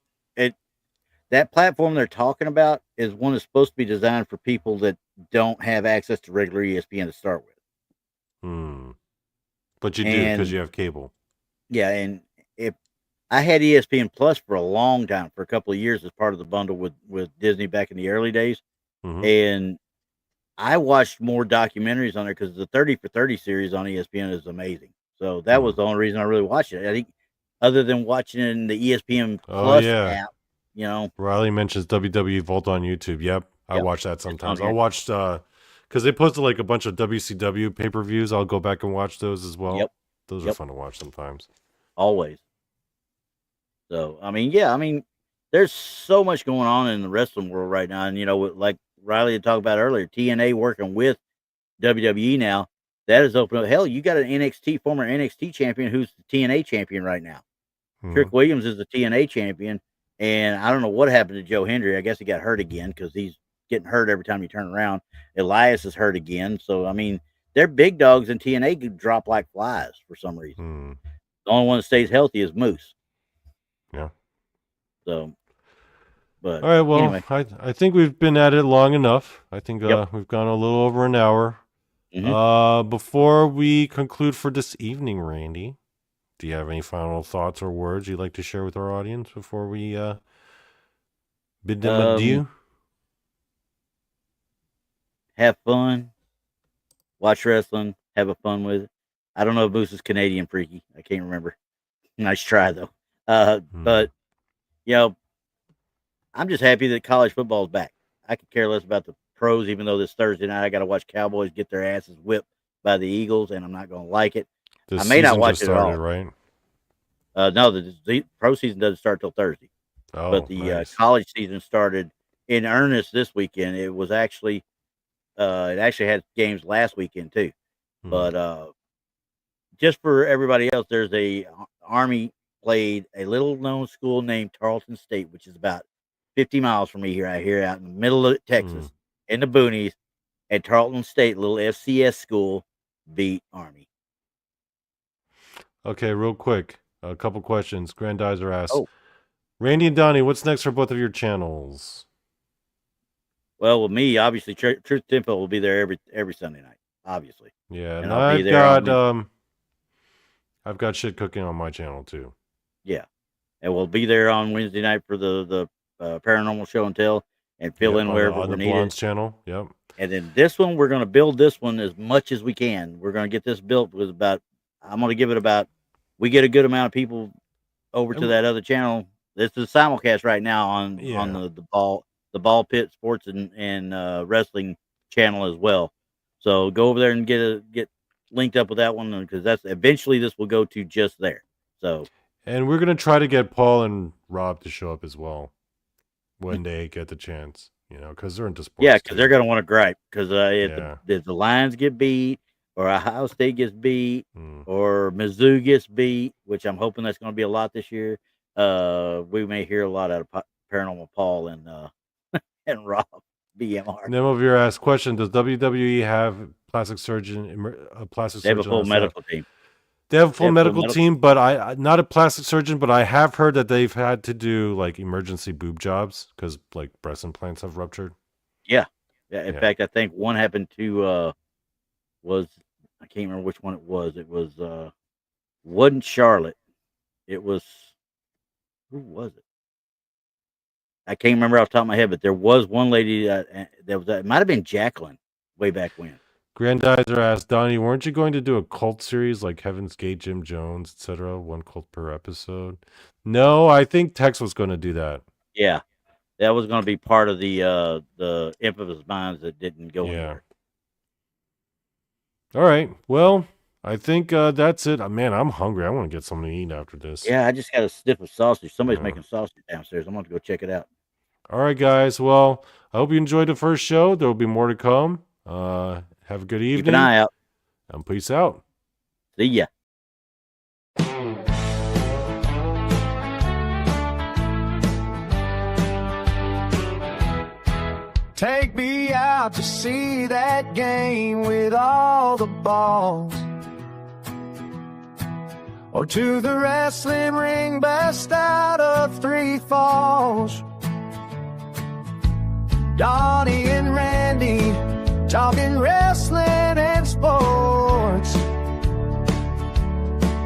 S2: That platform they're talking about is one that's supposed to be designed for people that don't have access to regular ESPN to start with.
S3: But you do because you have cable.
S2: Yeah, and if I had ESPN Plus for a long time, for a couple of years as part of the bundle with Disney back in the early days, and I watched more documentaries on there because the 30 for 30 series on ESPN is amazing. So that was the only reason I really watched it. I think other than watching it in the ESPN Plus app,
S3: Riley mentions WWE Vault on YouTube. Yep. I watch that sometimes. I watched because they posted a bunch of WCW pay-per-views. I'll go back and watch those as well. Yep. Those are fun to watch sometimes.
S2: Always. So, there's so much going on in the wrestling world right now. And, like Riley had talked about earlier, TNA working with WWE now, that is open up. Hell, you got an former NXT champion who's the TNA champion right now. Trick Williams is the TNA champion. And I don't know what happened to Joe Hendry. I guess he got hurt again because he's getting hurt every time you turn around. Elias is hurt again. So, they're big dogs, and TNA could drop like flies for some reason. The only one that stays healthy is Moose.
S3: Yeah.
S2: So, but
S3: all right. Well,
S2: anyway.
S3: I think we've been at it long enough. I think we've gone a little over an hour. Before we conclude for this evening, Randy, do you have any final thoughts or words you'd like to share with our audience before we bid them adieu?
S2: Have fun. Watch wrestling. Have a fun with it. I don't know if Moose is Canadian, freaky. I can't remember. Nice try, though. But, I'm just happy that college football is back. I could care less about the pros, even though this Thursday night I got to watch Cowboys get their asses whipped by the Eagles, and I'm not going to like it. I may not watch it at all.
S3: Right?
S2: No, the pro season doesn't start till Thursday. But the college season started in earnest this weekend. It was actually, it actually had games last weekend too. But just for everybody else, there's Army played a little known school named Tarleton State, which is about 50 miles from me here out in the middle of Texas, in the boonies. And Tarleton State, little FCS school, beat Army.
S3: Okay, real quick, a couple questions. Grandizer asks, Randy and Donnie, what's next for both of your channels?
S2: Well, with me, obviously, Truth Temple will be there every Sunday night, obviously.
S3: Yeah, and I've got shit cooking on my channel too.
S2: Yeah, and we'll be there on Wednesday night for the paranormal show and tell, and fill in wherever
S3: on
S2: we
S3: the
S2: need
S3: Blondes
S2: it.
S3: channel. Yep.
S2: And then this one, we're going to build this one as much as we can. We're going to get this built with I'm going to give it we get a good amount of people over to that other channel. This is simulcast right now on the Ball Pit Sports and Wrestling channel as well. So go over there and get linked up with that one, because that's eventually this will go to just there. So,
S3: and we're going to try to get Paul and Rob to show up as well. when they get the chance, because they're into sports.
S2: Yeah, because they're going to want to gripe because if the Lions get beat or Ohio State gets beat or Mizzou gets beat, which I'm hoping that's going to be a lot this year, we may hear a lot out of Paranormal Paul and Rob BMR.
S3: Nemovir asked question: does WWE have a plastic surgeon?
S2: They have a full medical team.
S3: They have a full medical team, but I not a plastic surgeon, but I have heard that they've had to do like emergency boob jobs because like breast implants have ruptured.
S2: Yeah. In fact, I think one happened to I can't remember which one it was. It was wasn't Charlotte. It was who was it? I can't remember off the top of my head, but there was one lady that was it might have been Jacqueline way back when.
S3: Grandizer asked, Donnie, weren't you going to do a cult series like Heaven's Gate, Jim Jones, etc.? One cult per episode? No, I think Tex was going to do that.
S2: Yeah, that was going to be part of the infamous minds that didn't go anywhere.
S3: All right, well, I think that's it. Man, I'm hungry. I want to get something to eat after this.
S2: Yeah, I just got a sniff of sausage. Somebody's making sausage downstairs. I'm going to go check it out.
S3: All right, guys. Well, I hope you enjoyed the first show. There will be more to come. Have a good evening.
S2: Keep an eye out.
S3: And peace out.
S2: See ya.
S1: Take me out to see that game with all the balls, or to the wrestling ring best out of Three Falls. Donny and Randy talking wrestling and sports.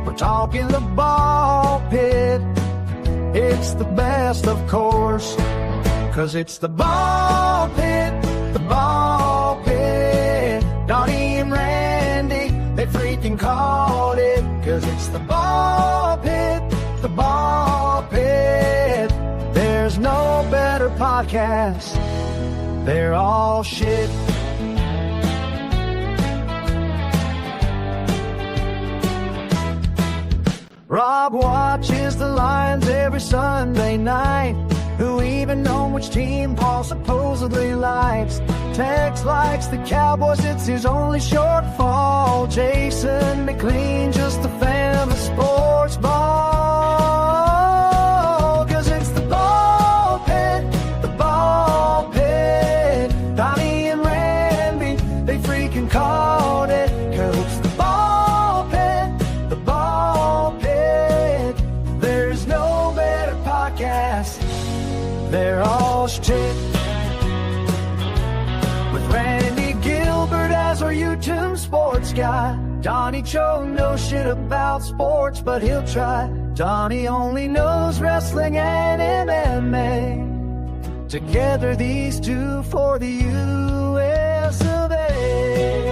S1: We're talking the ball pit. It's the best, of course, 'cause it's the ball pit, the ball pit. Donny and Randy, they freaking called it, 'cause it's the ball pit, the ball pit. There's no better podcast. They're all shit. Rob watches the Lions every Sunday night. Who even know which team Paul supposedly likes? Tex likes the Cowboys, it's his only shortfall. Jason McLean, just a fan of sports ball. 'Cause it's the ball pit, the ball pit. Donny and Randy, they freaking called it. 'Cause it's the ball pit, the ball pit. There's no better podcast. They're all shit. With Randy Gilbert as our YouTube sports guy. Donnie Cho knows shit about sports, but he'll try. Donnie only knows wrestling and MMA. Together these two for the US of A.